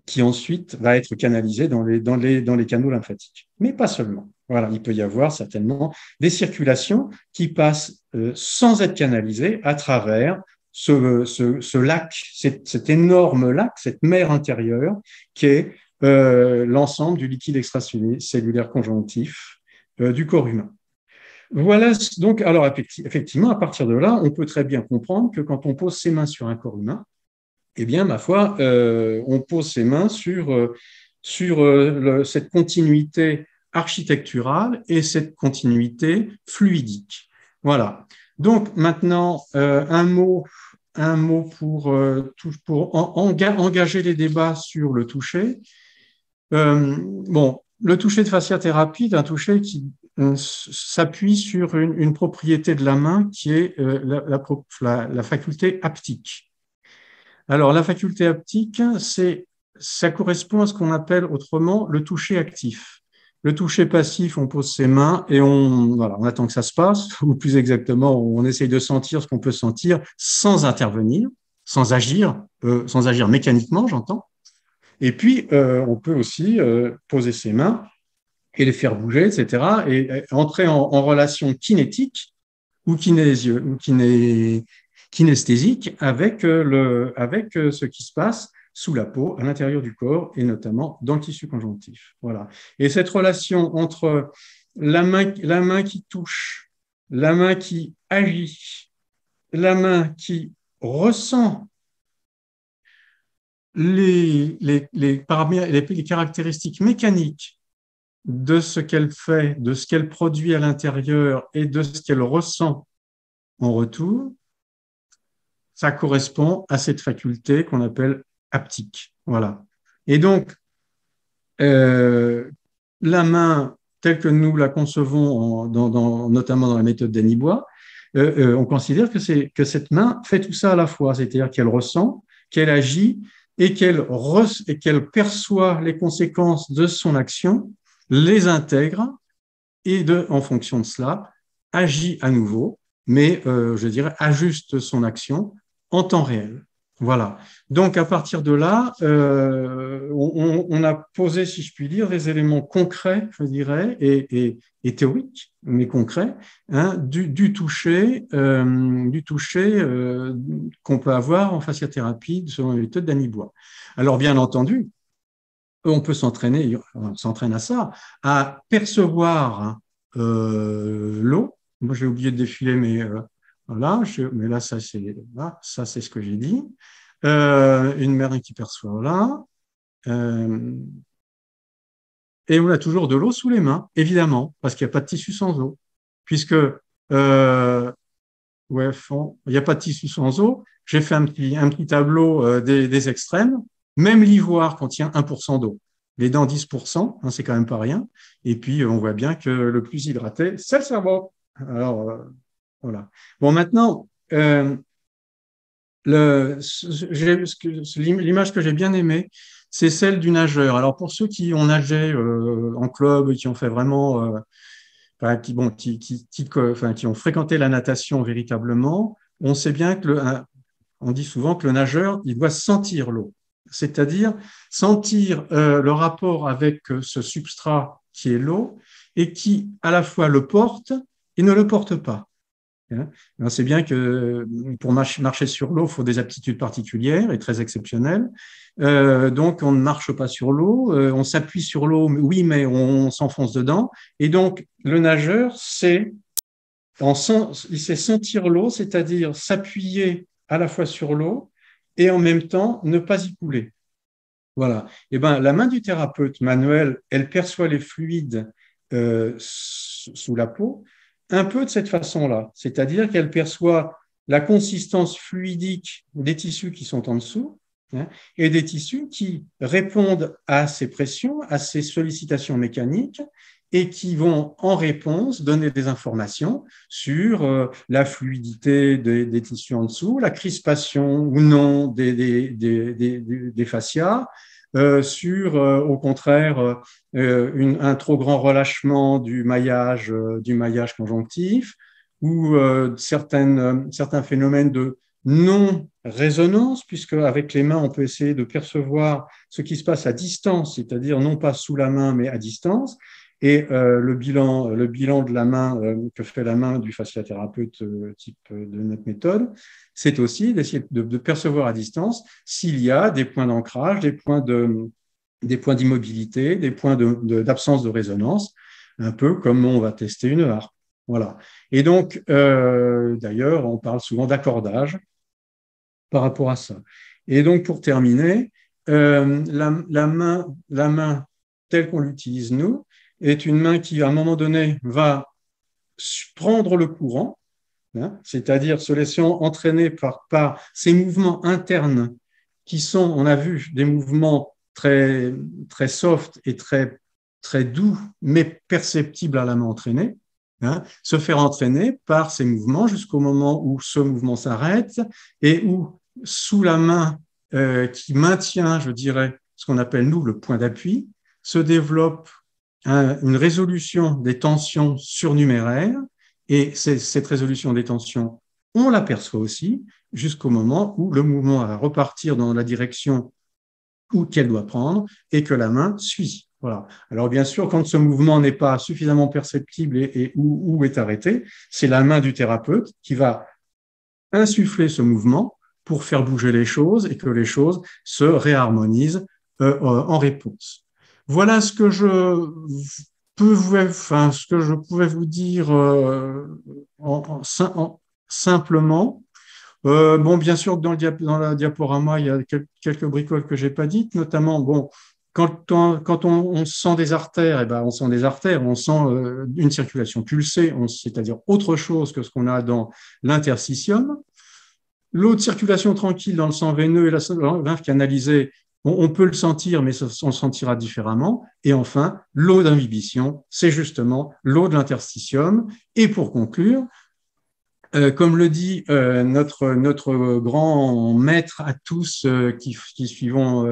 qui ensuite va être canalisé dans les canaux lymphatiques. Mais pas seulement. Voilà, il peut y avoir certainement des circulations qui passent sans être canalisées à travers ce lac, cet énorme lac, cette mer intérieure qui est l'ensemble du liquide extracellulaire conjonctif du corps humain. Voilà, donc, alors effectivement, à partir de là, on peut très bien comprendre que quand on pose ses mains sur un corps humain, eh bien, ma foi, on pose ses mains sur cette continuité architecturale et cette continuité fluidique. Voilà. Donc, maintenant, un mot pour engager les débats sur le toucher. Bon, le toucher de fasciathérapie est un toucher qui s'appuie sur une propriété de la main qui est la faculté haptique. Alors, la faculté haptique, ça correspond à ce qu'on appelle autrement le toucher actif. Le toucher passif, on pose ses mains et on attend que ça se passe, ou plus exactement, on essaye de sentir ce qu'on peut sentir sans intervenir, sans agir mécaniquement, j'entends. Et puis, on peut aussi poser ses mains et les faire bouger, etc., et entrer en relation kinétique ou kinesthésique avec ce qui se passe sous la peau, à l'intérieur du corps et notamment dans le tissu conjonctif. Voilà. Et cette relation entre la main qui touche, la main qui agit, la main qui ressent les caractéristiques mécaniques de ce qu'elle fait, de ce qu'elle produit à l'intérieur et de ce qu'elle ressent en retour, ça correspond à cette faculté qu'on appelle haptique. Voilà. Et donc, la main, telle que nous la concevons, notamment dans la méthode Danny Bois, on considère que cette main fait tout ça à la fois, c'est-à-dire qu'elle ressent, qu'elle agit et qu'elle perçoit les conséquences de son action, les intègre et en fonction de cela, agit à nouveau, mais je dirais ajuste son action en temps réel. Voilà. Donc, à partir de là, on a posé, si je puis dire, des éléments concrets, je dirais, et théoriques, mais concrets, hein, du toucher qu'on peut avoir en fasciathérapie selon la méthode d'Annie Bois. Alors, bien entendu, on peut on s'entraîne à ça, à percevoir l'eau. Moi, j'ai oublié de défiler, mais voilà, mais là, ça, c'est ce que j'ai dit. Une mère qui perçoit là. Et on a toujours de l'eau sous les mains, évidemment, parce qu'il n'y a pas de tissu sans eau. Puisque, ouais, il n'y a pas de tissu sans eau. J'ai fait un petit tableau des extrêmes. Même l'ivoire contient 1% d'eau. Les dents, 10%, hein, c'est quand même pas rien. Et puis, on voit bien que le plus hydraté, c'est le cerveau. Alors, voilà. Bon, maintenant, l'image que j'ai bien aimée, c'est celle du nageur. Alors, pour ceux qui ont nagé en club, qui ont fait vraiment, qui ont fréquenté la natation véritablement, on sait bien que on dit souvent que le nageur, il doit sentir l'eau, c'est-à-dire sentir le rapport avec ce substrat qui est l'eau et qui à la fois le porte et ne le porte pas. On sait bien que pour marcher sur l'eau, il faut des aptitudes particulières et très exceptionnelles. Donc, on ne marche pas sur l'eau, on s'appuie sur l'eau, oui, mais on s'enfonce dedans. Et donc, le nageur, il sait sentir l'eau, c'est-à-dire s'appuyer à la fois sur l'eau et en même temps ne pas y couler. Voilà. Et ben, la main du thérapeute manuel, elle perçoit les fluides sous la peau un peu de cette façon-là, c'est-à-dire qu'elle perçoit la consistance fluidique des tissus qui sont en dessous, hein, et des tissus qui répondent à ces pressions, à ces sollicitations mécaniques, et qui vont en réponse donner des informations sur la fluidité des tissus en dessous, la crispation ou non des fascias, au contraire, un trop grand relâchement du maillage conjonctif ou certains phénomènes de non-résonance, puisque avec les mains, on peut essayer de percevoir ce qui se passe à distance, c'est-à-dire non pas sous la main, mais à distance. Et le bilan de la main que fait la main du fasciathérapeute type de notre méthode, c'est aussi d'essayer de percevoir à distance s'il y a des points d'ancrage, des points d'immobilité, des points d'absence de résonance, un peu comme on va tester une harpe. Voilà. Et donc, d'ailleurs, on parle souvent d'accordage par rapport à ça. Et donc, pour terminer, la main telle qu'on l'utilise nous est une main qui, à un moment donné, va prendre le courant, hein, c'est-à-dire se laissant entraîner par ces mouvements internes qui sont, on a vu, des mouvements très, très soft et très, très doux, mais perceptibles à la main entraînée, hein, se faire entraîner par ces mouvements jusqu'au moment où ce mouvement s'arrête et où, sous la main qui maintient, je dirais, ce qu'on appelle, nous, le point d'appui, se développe une résolution des tensions surnuméraires, et cette résolution des tensions, on l'aperçoit aussi jusqu'au moment où le mouvement va repartir dans la direction qu'elle doit prendre et que la main suit. Voilà. Alors bien sûr, quand ce mouvement n'est pas suffisamment perceptible et où est arrêté, c'est la main du thérapeute qui va insuffler ce mouvement pour faire bouger les choses et que les choses se réharmonisent en réponse. Voilà ce que je pouvais vous dire simplement. Bon, bien sûr que dans la diaporama, il y a quelques bricoles que j'ai pas dites, notamment, bon, quand on sent des artères, eh ben, on sent des artères, on sent une circulation pulsée, c'est-à-dire autre chose que ce qu'on a dans l'interstitium. L'eau de circulation tranquille dans le sang veineux et la lymphe canalisée, on peut le sentir, mais on le sentira différemment. Et enfin, l'eau d'inhibition, c'est justement l'eau de l'interstitium. Et pour conclure, comme le dit notre grand maître à tous qui suivons,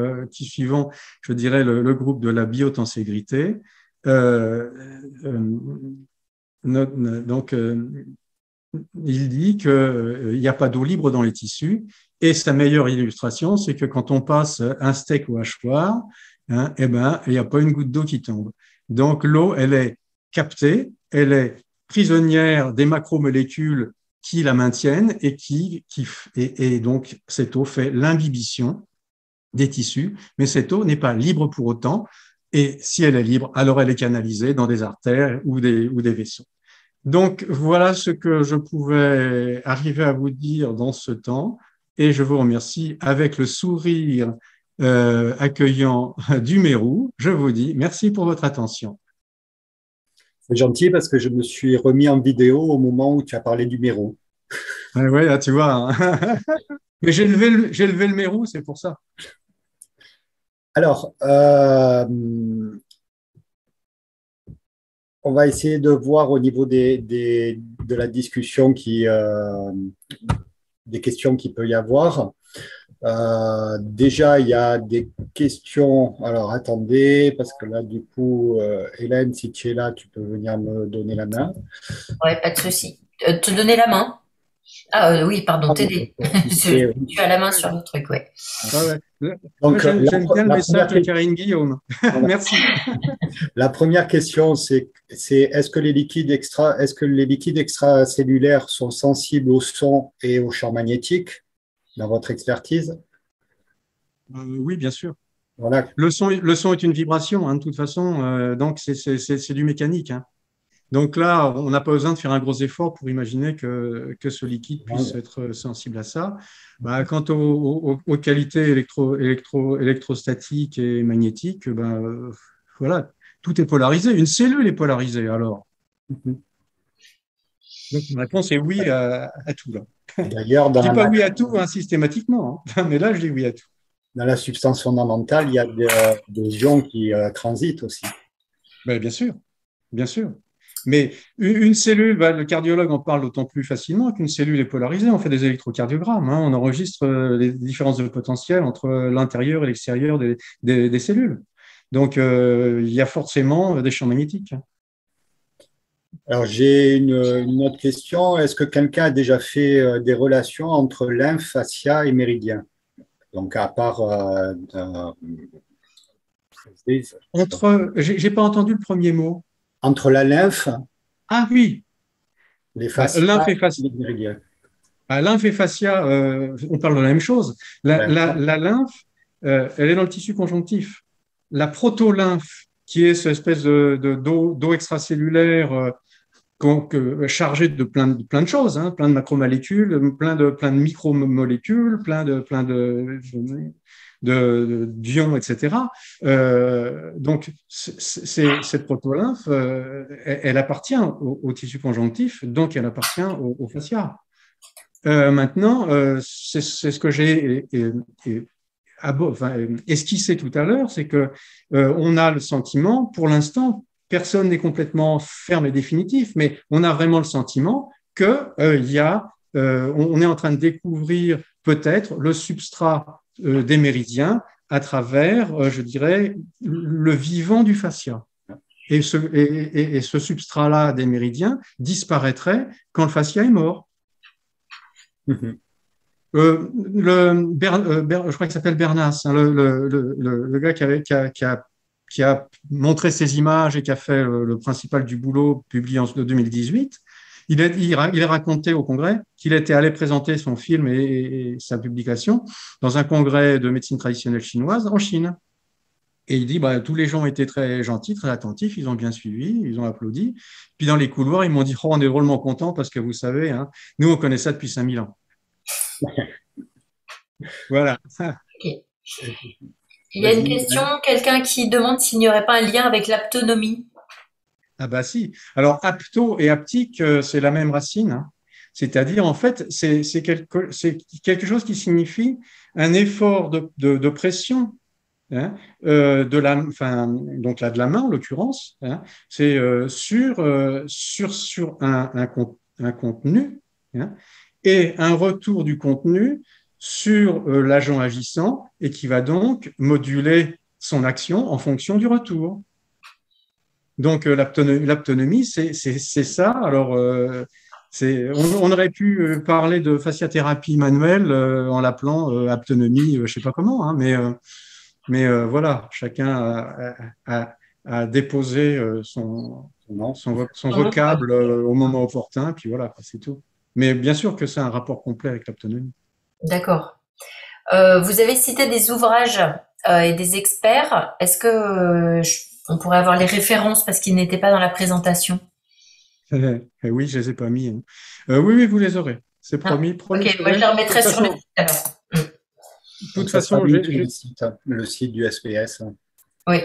je dirais, le groupe de la biotenségrité, donc il dit qu'il n'y a pas d'eau libre dans les tissus. Et sa meilleure illustration, c'est que quand on passe un steak au hachoir, hein, eh ben, il n'y a pas une goutte d'eau qui tombe. Donc l'eau, elle est captée, elle est prisonnière des macromolécules qui la maintiennent et donc cette eau fait l'imbibition des tissus, mais cette eau n'est pas libre pour autant. Et si elle est libre, alors elle est canalisée dans des artères ou des vaisseaux. Donc, voilà ce que je pouvais arriver à vous dire dans ce temps. Et je vous remercie avec le sourire accueillant du Mérou. Je vous dis merci pour votre attention. C'est gentil parce que je me suis remis en vidéo au moment où tu as parlé du Mérou. Oui, là, tu vois. Hein. Mais j'ai levé le Mérou, c'est pour ça. Alors, on va essayer de voir au niveau de la discussion des questions qu'il peut y avoir. Déjà, il y a des questions. Alors, attendez, parce que là, du coup, Hélène, si tu es là, tu peux venir me donner la main. Ouais, pas de souci. Te donner la main. Oui, pardon, t'aider. Tu as la main sur le truc, ouais. Donc, j'aime bien le message de Karine Guillaume. Voilà. Merci. La première question, c'est est-ce que les liquides extracellulaires sont sensibles au son et au champ magnétique dans votre expertise? Oui, bien sûr. Voilà. Le son est une vibration, hein, de toute façon, donc c'est du mécanique. Hein. Donc là, on n'a pas besoin de faire un gros effort pour imaginer que ce liquide puisse être sensible à ça. Bah, quant aux qualités électrostatiques et magnétiques, bah, voilà, tout est polarisé. Une cellule est polarisée alors. Donc ma réponse est oui à tout. D'ailleurs, je ne dis pas oui à tout hein, systématiquement, hein, mais là je dis oui à tout. Dans la substance fondamentale, il y a des ions qui transitent aussi. Ben, bien sûr, bien sûr. Mais une cellule, le cardiologue en parle d'autant plus facilement qu'une cellule est polarisée. On fait des électrocardiogrammes, hein, on enregistre les différences de potentiel entre l'intérieur et l'extérieur des cellules. Donc, il y a forcément des champs magnétiques. Alors, j'ai une autre question. Est-ce que quelqu'un a déjà fait des relations entre lymphe, fascia et méridien? Donc, à part… j'ai pas entendu le premier mot. Entre la lymphe… Ah oui. Les fascias lymphe et fascia. Lymphe et fascia, on parle de la même chose. La lymphe, elle est dans le tissu conjonctif. La protolymphe, qui est cette espèce d'eau extracellulaire chargée de plein de choses, hein, plein de macromolécules, plein de micromolécules, plein d'ions, etc. Donc, cette protolymphe, elle appartient au tissu conjonctif, donc elle appartient au fascia. Maintenant, c'est ce que j'ai esquissé tout à l'heure, c'est que on a le sentiment, pour l'instant, personne n'est complètement ferme et définitif, mais on a vraiment le sentiment que on est en train de découvrir peut-être le substrat des méridiens à travers, je dirais, le vivant du fascia. Et ce substrat-là des méridiens disparaîtrait quand le fascia est mort. Je crois qu'il s'appelle Bernas, hein, le gars qui a montré ces images et qui a fait le principal du boulot publié en 2018. Il a raconté au congrès qu'il était allé présenter son film et sa publication dans un congrès de médecine traditionnelle chinoise en Chine. Et il dit, tous les gens étaient très gentils, très attentifs, ils ont bien suivi, ils ont applaudi. Puis dans les couloirs, ils m'ont dit, on est drôlement contents parce que vous savez, hein, nous, on connaît ça depuis 5000 ans. Voilà. Okay. Il y a une question, quelqu'un qui demande s'il n'y aurait pas un lien avec l'aptonomie. Ah bah si. Alors, apto et aptique, c'est la même racine, hein. C'est-à-dire, en fait, c'est quelque chose qui signifie un effort de pression, hein, donc là, de la main, en l'occurrence, hein, c'est sur un contenu, hein, et un retour du contenu sur l'agent agissant et qui va donc moduler son action en fonction du retour. Donc, l'aptonomie, c'est ça. Alors, on aurait pu parler de fasciathérapie manuelle en l'appelant aptonomie, je ne sais pas comment, hein, mais voilà, chacun a déposé son vocable au moment opportun, puis voilà, c'est tout. Mais bien sûr que c'est un rapport complet avec l'aptonomie. D'accord. Vous avez cité des ouvrages et des experts. Est-ce que on pourrait avoir les références parce qu'ils n'étaient pas dans la présentation? Oui, je ne les ai pas mis, hein. Oui, oui, vous les aurez. C'est promis. Ok, moi je les remettrai sur le site alors. De toute façon, le site du SPS. Oui.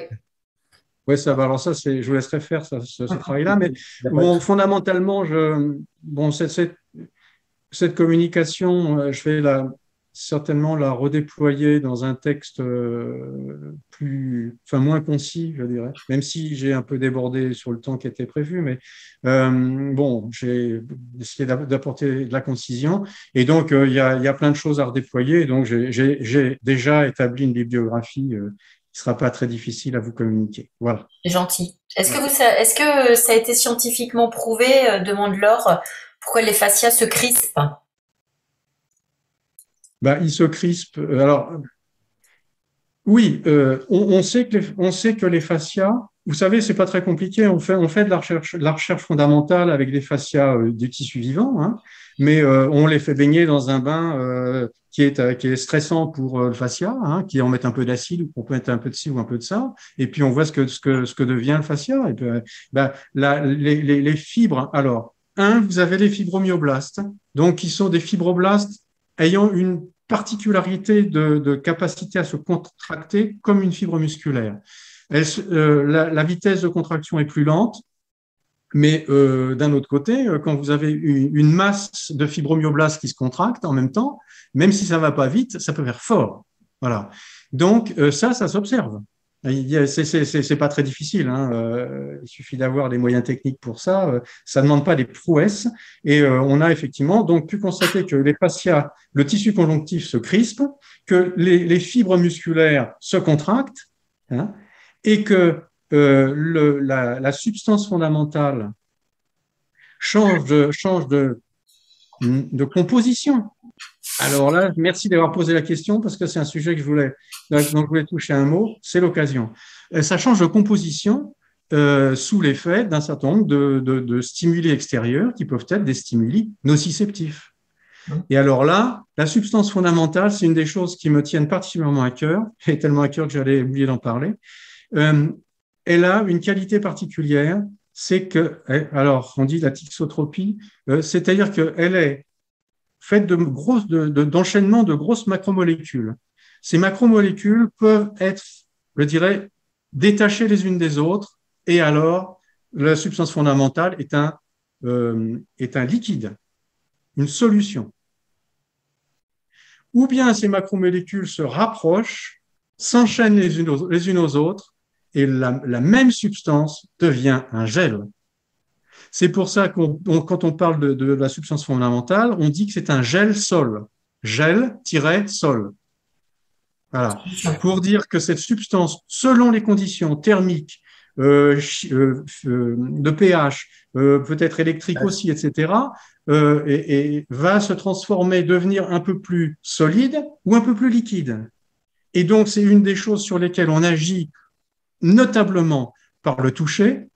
Oui, ça va. Alors ça, je vous laisserai faire ce travail-là. Mais bon, fondamentalement, cette communication, je vais certainement la redéployer dans un texte moins concis, je dirais, même si j'ai un peu débordé sur le temps qui était prévu, mais bon, j'ai essayé d'apporter de la concision, et donc il y a plein de choses à redéployer, donc j'ai déjà établi une bibliographie qui ne sera pas très difficile à vous communiquer. Voilà. C'est gentil. Est-ce que ça a été scientifiquement prouvé, demande Laure, pourquoi les fascias se crispent? Ils se crispent. Alors, oui, on sait que les fascias, vous savez, c'est pas très compliqué. On fait de la recherche fondamentale avec des fascias du tissu vivant, hein, mais on les fait baigner dans un bain qui est stressant pour le fascia, hein, qui en met un peu d'acide ou qu'on peut mettre un peu de ci ou un peu de ça, et puis on voit ce que devient le fascia. Et puis, les fibres. Alors, vous avez les fibromyoblastes, donc qui sont des fibroblastes ayant une particularité de capacité à se contracter comme une fibre musculaire. La vitesse de contraction est plus lente, mais d'un autre côté, quand vous avez une masse de fibromyoblastes qui se contractent en même temps, même si ça ne va pas vite, ça peut faire fort. Voilà. Donc ça s'observe. C'est pas très difficile, hein. Il suffit d'avoir les moyens techniques pour ça. Ça ne demande pas des prouesses. Et on a effectivement donc pu constater que les fascias, le tissu conjonctif se crispe, que les fibres musculaires se contractent, hein, et que la substance fondamentale change de composition. Alors là, merci d'avoir posé la question parce que c'est un sujet dont je voulais toucher un mot, c'est l'occasion. Ça change de composition sous l'effet d'un certain nombre de stimuli extérieurs qui peuvent être des stimuli nociceptifs. Et alors là, la substance fondamentale, c'est une des choses qui me tiennent particulièrement à cœur, et tellement à cœur que j'allais oublier d'en parler. Elle a une qualité particulière, c'est que, alors on dit la thixotropie, c'est-à-dire qu'elle est faite d'enchaînements de grosses macromolécules. Ces macromolécules peuvent être, je dirais, détachées les unes des autres, et alors la substance fondamentale est un liquide, une solution. Ou bien ces macromolécules se rapprochent, s'enchaînent les unes aux autres, et la même substance devient un gel. C'est pour ça quand on parle de la substance fondamentale, on dit que c'est un gel-sol. Gel-sol. Voilà. Pour dire que cette substance, selon les conditions thermiques, de pH, peut-être électrique aussi, etc., et va se transformer, devenir un peu plus solide ou un peu plus liquide. Et donc, c'est une des choses sur lesquelles on agit notablement par le toucher,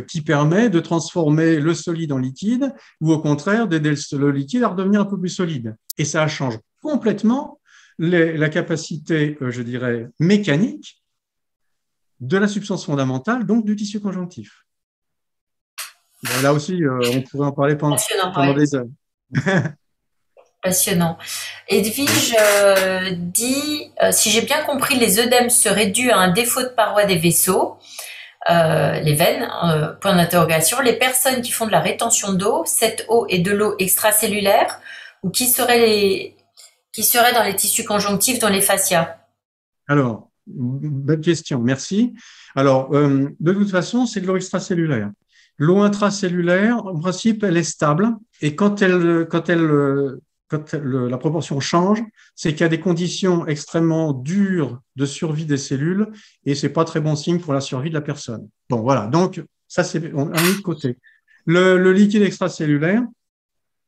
qui permet de transformer le solide en liquide ou au contraire d'aider le liquide à redevenir un peu plus solide. Et ça change complètement la capacité, je dirais, mécanique de la substance fondamentale, donc du tissu conjonctif. Là aussi, on pourrait en parler pendant des heures. Passionnant. Edwige dit, si j'ai bien compris, les œdèmes seraient dus à un défaut de paroi des vaisseaux, les veines, point d'interrogation. Les personnes qui font de la rétention d'eau, cette eau est de l'eau extracellulaire ou qui seraient dans les tissus conjonctifs, dans les fascias? Alors, bonne question, merci. Alors, de toute façon, c'est de l'eau extracellulaire. L'eau intracellulaire, en principe, elle est stable et quand la proportion change, c'est qu'il y a des conditions extrêmement dures de survie des cellules et c'est pas très bon signe pour la survie de la personne. Bon, voilà. Donc, ça, on a mis de côté. Le liquide extracellulaire,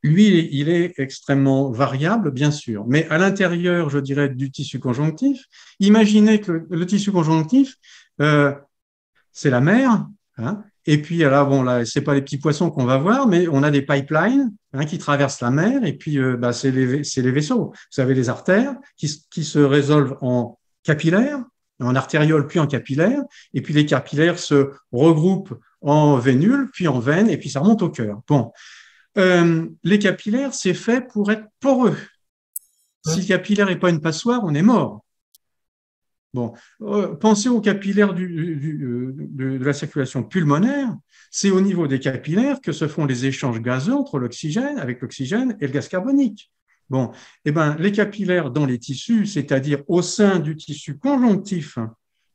lui, il est extrêmement variable, bien sûr, mais à l'intérieur, je dirais, du tissu conjonctif, imaginez que le tissu conjonctif, c'est la mer, hein, et puis là, bon, là, c'est pas les petits poissons qu'on va voir, mais on a des pipelines qui traversent la mer, et puis c'est les vaisseaux. Vous savez, les artères qui se résolvent en capillaires, en artérioles, puis en capillaires, et puis les capillaires se regroupent en vénules, puis en veines, et puis ça remonte au cœur. Bon. Les capillaires, c'est fait pour être poreux. Si le capillaire n'est pas une passoire, on est mort. Bon, pensez aux capillaires de la circulation pulmonaire. C'est au niveau des capillaires que se font les échanges gazeux entre avec l'oxygène et le gaz carbonique. Bon, eh ben, les capillaires dans les tissus, c'est-à-dire au sein du tissu conjonctif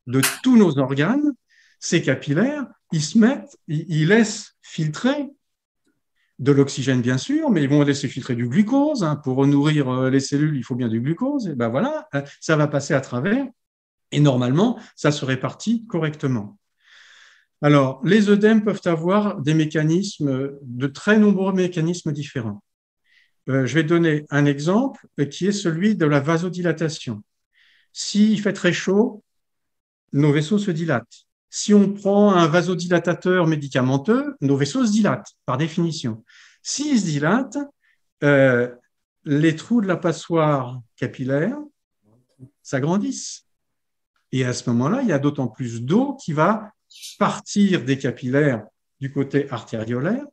de tous nos organes, ces capillaires, ils laissent filtrer de l'oxygène, bien sûr, mais ils vont laisser filtrer du glucose. Pour nourrir les cellules, il faut bien du glucose. Et ben voilà, ça va passer à travers. Et normalement, ça se répartit correctement. Alors, les œdèmes peuvent avoir de très nombreux mécanismes différents. Je vais donner un exemple qui est celui de la vasodilatation. S'il fait très chaud, nos vaisseaux se dilatent. Si on prend un vasodilatateur médicamenteux, nos vaisseaux se dilatent, par définition. S'ils se dilatent, les trous de la passoire capillaire s'agrandissent. Et à ce moment-là, il y a d'autant plus d'eau qui va partir des capillaires du côté artériolaire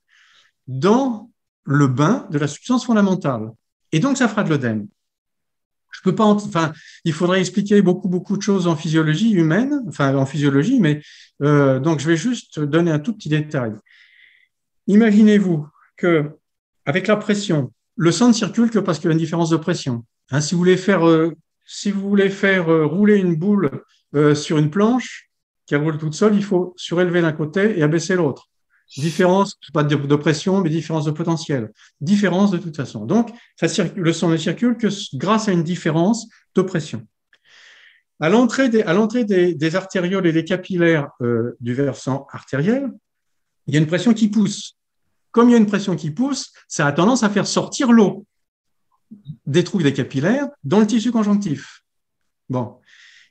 dans le bain de la substance fondamentale. Et donc, ça fera de l'œdème. Je peux pas, il faudrait expliquer beaucoup de choses en physiologie humaine, en physiologie, mais donc je vais juste donner un tout petit détail. Imaginez-vous que avec la pression, le sang ne circule que parce qu'il y a une différence de pression. Si vous voulez faire rouler une boule sur une planche qui roule toute seule, il faut surélever d'un côté et abaisser l'autre. Différence, pas de pression, mais différence de potentiel. Différence de toute façon. Donc, le sang ne circule que grâce à une différence de pression. À l'entrée des artérioles et des capillaires du versant artériel, il y a une pression qui pousse. Comme il y a une pression qui pousse, ça a tendance à faire sortir l'eau des trous des capillaires dans le tissu conjonctif. Bon.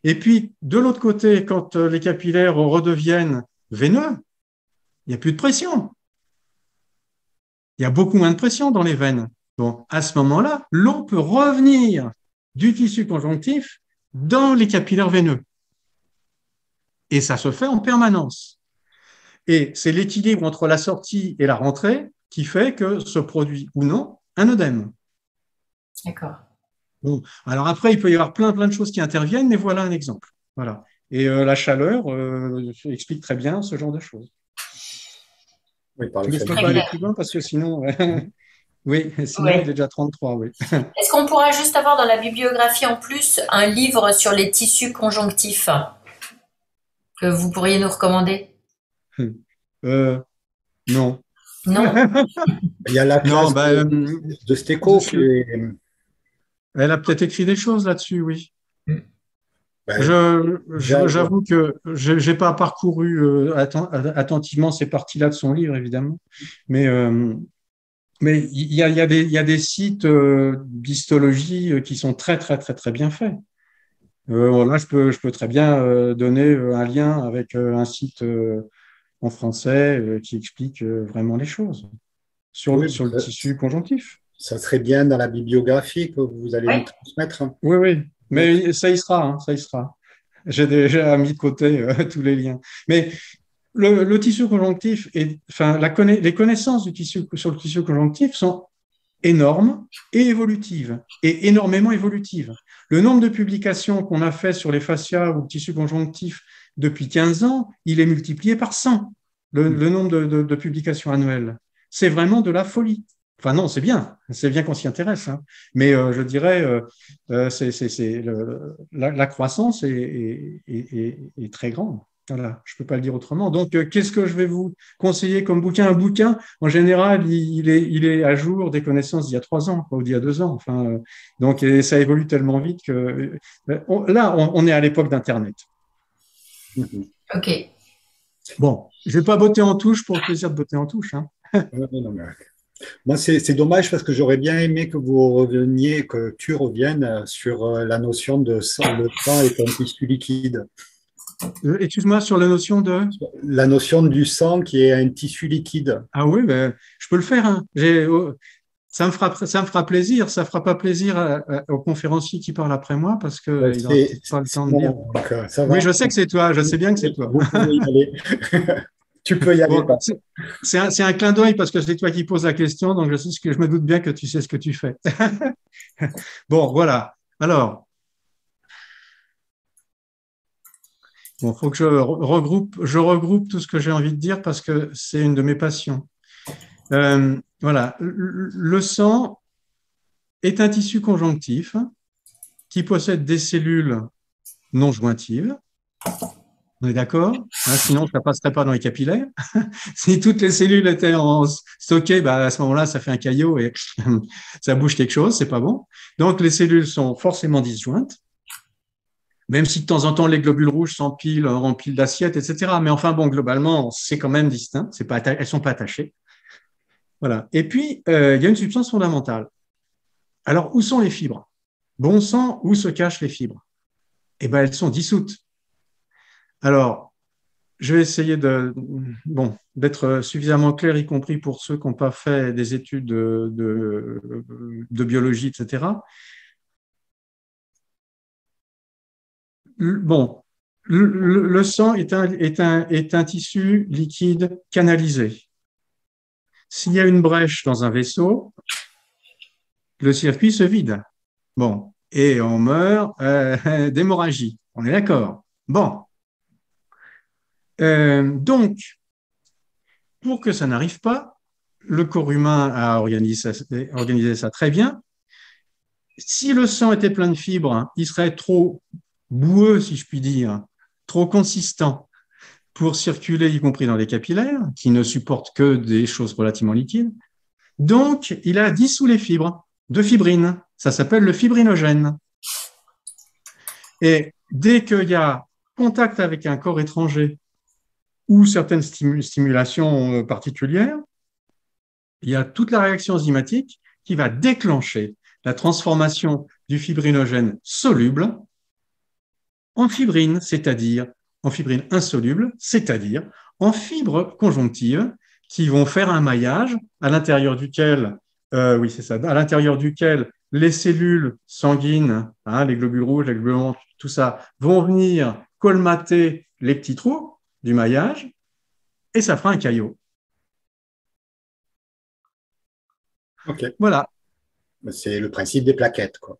Et puis, de l'autre côté, quand les capillaires redeviennent veineux, il n'y a plus de pression. Il y a beaucoup moins de pression dans les veines. Bon, à ce moment-là, l'eau peut revenir du tissu conjonctif dans les capillaires veineux. Et ça se fait en permanence. Et c'est l'équilibre entre la sortie et la rentrée qui fait que se produit ou non un œdème. D'accord. Bon, alors après, il peut y avoir plein de choses qui interviennent, mais voilà un exemple. Voilà. Et la chaleur explique très bien ce genre de choses. Oui, je ne peux pas aller plus loin parce que sinon, oui, sinon il est déjà 33. Oui. Est-ce qu'on pourra juste avoir dans la bibliographie en plus un livre sur les tissus conjonctifs que vous pourriez nous recommander? Non. Non. Il y a la classe de Steco qui est... Elle a peut-être écrit des choses là-dessus, oui. J'avoue que je n'ai pas parcouru attentivement ces parties-là de son livre, évidemment. Mais il y a des sites d'histologie qui sont très bien faits. Là, je peux très bien donner un lien avec un site en français qui explique vraiment les choses sur le tissu conjonctif. Ça serait bien dans la bibliographie que vous allez nous transmettre. Oui. Mais ça y sera, ça y sera. J'ai déjà mis de côté tous les liens. Mais le tissu conjonctif, les connaissances sur le tissu conjonctif sont énorme et évolutive, et énormément évolutive. Le nombre de publications qu'on a fait sur les fascias ou le tissu conjonctif depuis 15 ans, il est multiplié par 100, le nombre de publications annuelles. C'est vraiment de la folie. Enfin non, c'est bien qu'on s'y intéresse, hein. Mais je dirais, la croissance est très grande. Voilà, je ne peux pas le dire autrement. Donc, qu'est-ce que je vais vous conseiller comme bouquin? Un bouquin, en général, il est à jour des connaissances d'il y a 3 ans, ou d'il y a 2 ans. Enfin, donc, et ça évolue tellement vite que là, on est à l'époque d'Internet. Ok. Bon, je ne vais pas botter en touche pour le plaisir de botter en touche, hein. Moi, c'est dommage parce que j'aurais bien aimé que vous reveniez, que tu reviennes sur la notion de sang. Le sang est un tissu liquide. Excuse-moi, sur la notion de… La notion du sang qui est un tissu liquide. Ah oui, ben, je peux le faire, hein. Ça me fera plaisir. Ça ne fera pas plaisir au conférencier qui parle après moi parce qu'il n'aura pas le temps de dire. Donc, ça va. Oui, je sais que c'est toi. Je sais bien que c'est toi. Vous pouvez y aller. Tu peux y aller. Bon, c'est un clin d'œil parce que c'est toi qui poses la question, donc je me doute bien que tu sais ce que tu fais. Bon, voilà. Alors, bon, faut que je regroupe tout ce que j'ai envie de dire parce que c'est une de mes passions. Voilà, le sang est un tissu conjonctif qui possède des cellules non jointives. On est d'accord, hein, sinon ça ne passerait pas dans les capillaires. Si toutes les cellules étaient stockées, bah, à ce moment-là, ça fait un caillot et ça bouge quelque chose, c'est pas bon. Donc les cellules sont forcément disjointes, même si de temps en temps les globules rouges s'empilent, remplissent d'assiettes, etc. Mais enfin bon, globalement, c'est quand même distinct. Elles ne sont pas attachées. Voilà. Et puis, il y a une substance fondamentale. Alors, où sont les fibres? Bon sang, où se cachent les fibres? Eh bien, elles sont dissoutes. Alors, je vais essayer d'être suffisamment clair, y compris pour ceux qui n'ont pas fait des études de biologie, etc. Bon, le sang est un tissu liquide canalisé. S'il y a une brèche dans un vaisseau, le circuit se vide. Bon, et on meurt d'hémorragie. On est d'accord? Bon. Donc, pour que ça n'arrive pas, le corps humain a organisé ça très bien. Si le sang était plein de fibres, il serait trop boueux, si je puis dire, trop consistant pour circuler, y compris dans les capillaires, qui ne supportent que des choses relativement liquides. Donc, il a dissous les fibres de fibrine. Ça s'appelle le fibrinogène. Et dès qu'il y a contact avec un corps étranger ou certaines stimulations particulières, il y a toute la réaction enzymatique qui va déclencher la transformation du fibrinogène soluble en fibrine, c'est-à-dire en fibrine insoluble, c'est-à-dire en fibres conjonctives qui vont faire un maillage à l'intérieur duquel, oui c'est ça, à l'intérieur duquel les cellules sanguines, hein, les globules rouges, les globules blancs, tout ça, vont venir colmater les petits trous du maillage et ça fera un caillot. Ok. Voilà. C'est le principe des plaquettes, quoi.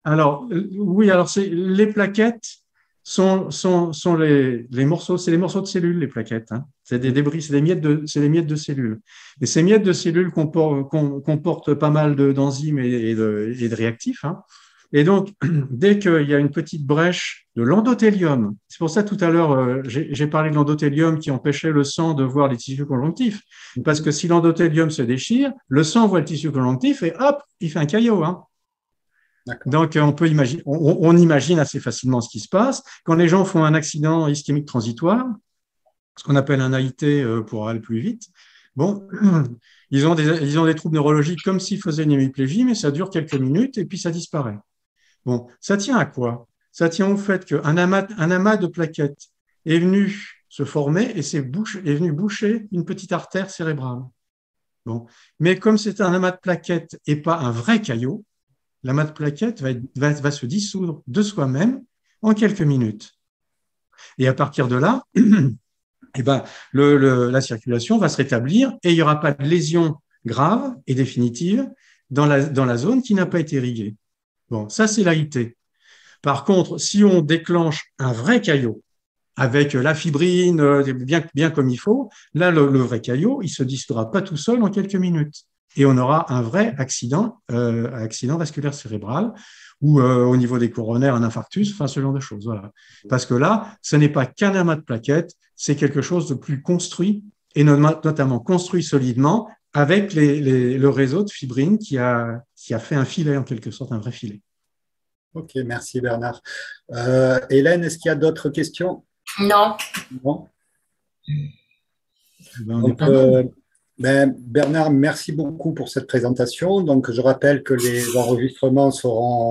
Alors, oui, alors les plaquettes sont les morceaux, c'est les morceaux de cellules, les plaquettes, hein. C'est des débris, c'est des miettes de cellules. Et ces miettes de cellules comportent pas mal d'enzymes et de réactifs, hein. Et donc, dès qu'il y a une petite brèche de l'endothélium, c'est pour ça tout à l'heure, j'ai parlé de l'endothélium qui empêchait le sang de voir les tissus conjonctifs. Parce que si l'endothélium se déchire, le sang voit le tissu conjonctif et hop, il fait un caillot, hein. Donc, on imagine assez facilement ce qui se passe. Quand les gens font un accident ischémique transitoire, ce qu'on appelle un AIT pour aller plus vite, bon, ils ont des troubles neurologiques comme s'ils faisaient une hémiplégie, mais ça dure quelques minutes et puis ça disparaît. Bon, ça tient à quoi? Ça tient au fait qu'un amas de plaquettes est venu se former et est venu boucher une petite artère cérébrale. Bon. Mais comme c'est un amas de plaquettes et pas un vrai caillot, l'amas de plaquettes va se dissoudre de soi-même en quelques minutes. Et à partir de là, eh ben, la circulation va se rétablir et il n'y aura pas de lésion grave et définitive dans la zone qui n'a pas été irriguée. Bon, ça, c'est l'AIT. Par contre, si on déclenche un vrai caillot, avec la fibrine, bien comme il faut, là, le vrai caillot, il se dissoudra pas tout seul en quelques minutes. Et on aura un vrai accident vasculaire cérébral ou au niveau des coronaires, un infarctus, enfin ce genre de choses. Voilà. Parce que là, ce n'est pas qu'un amas de plaquettes, c'est quelque chose de plus construit et notamment construit solidement avec le réseau de fibrine qui a fait un filet en quelque sorte, un vrai filet. Ok, merci Bernard. Hélène, est-ce qu'il y a d'autres questions? Non. Non. Ben, Donc, Bernard, merci beaucoup pour cette présentation. Donc, je rappelle que les enregistrements seront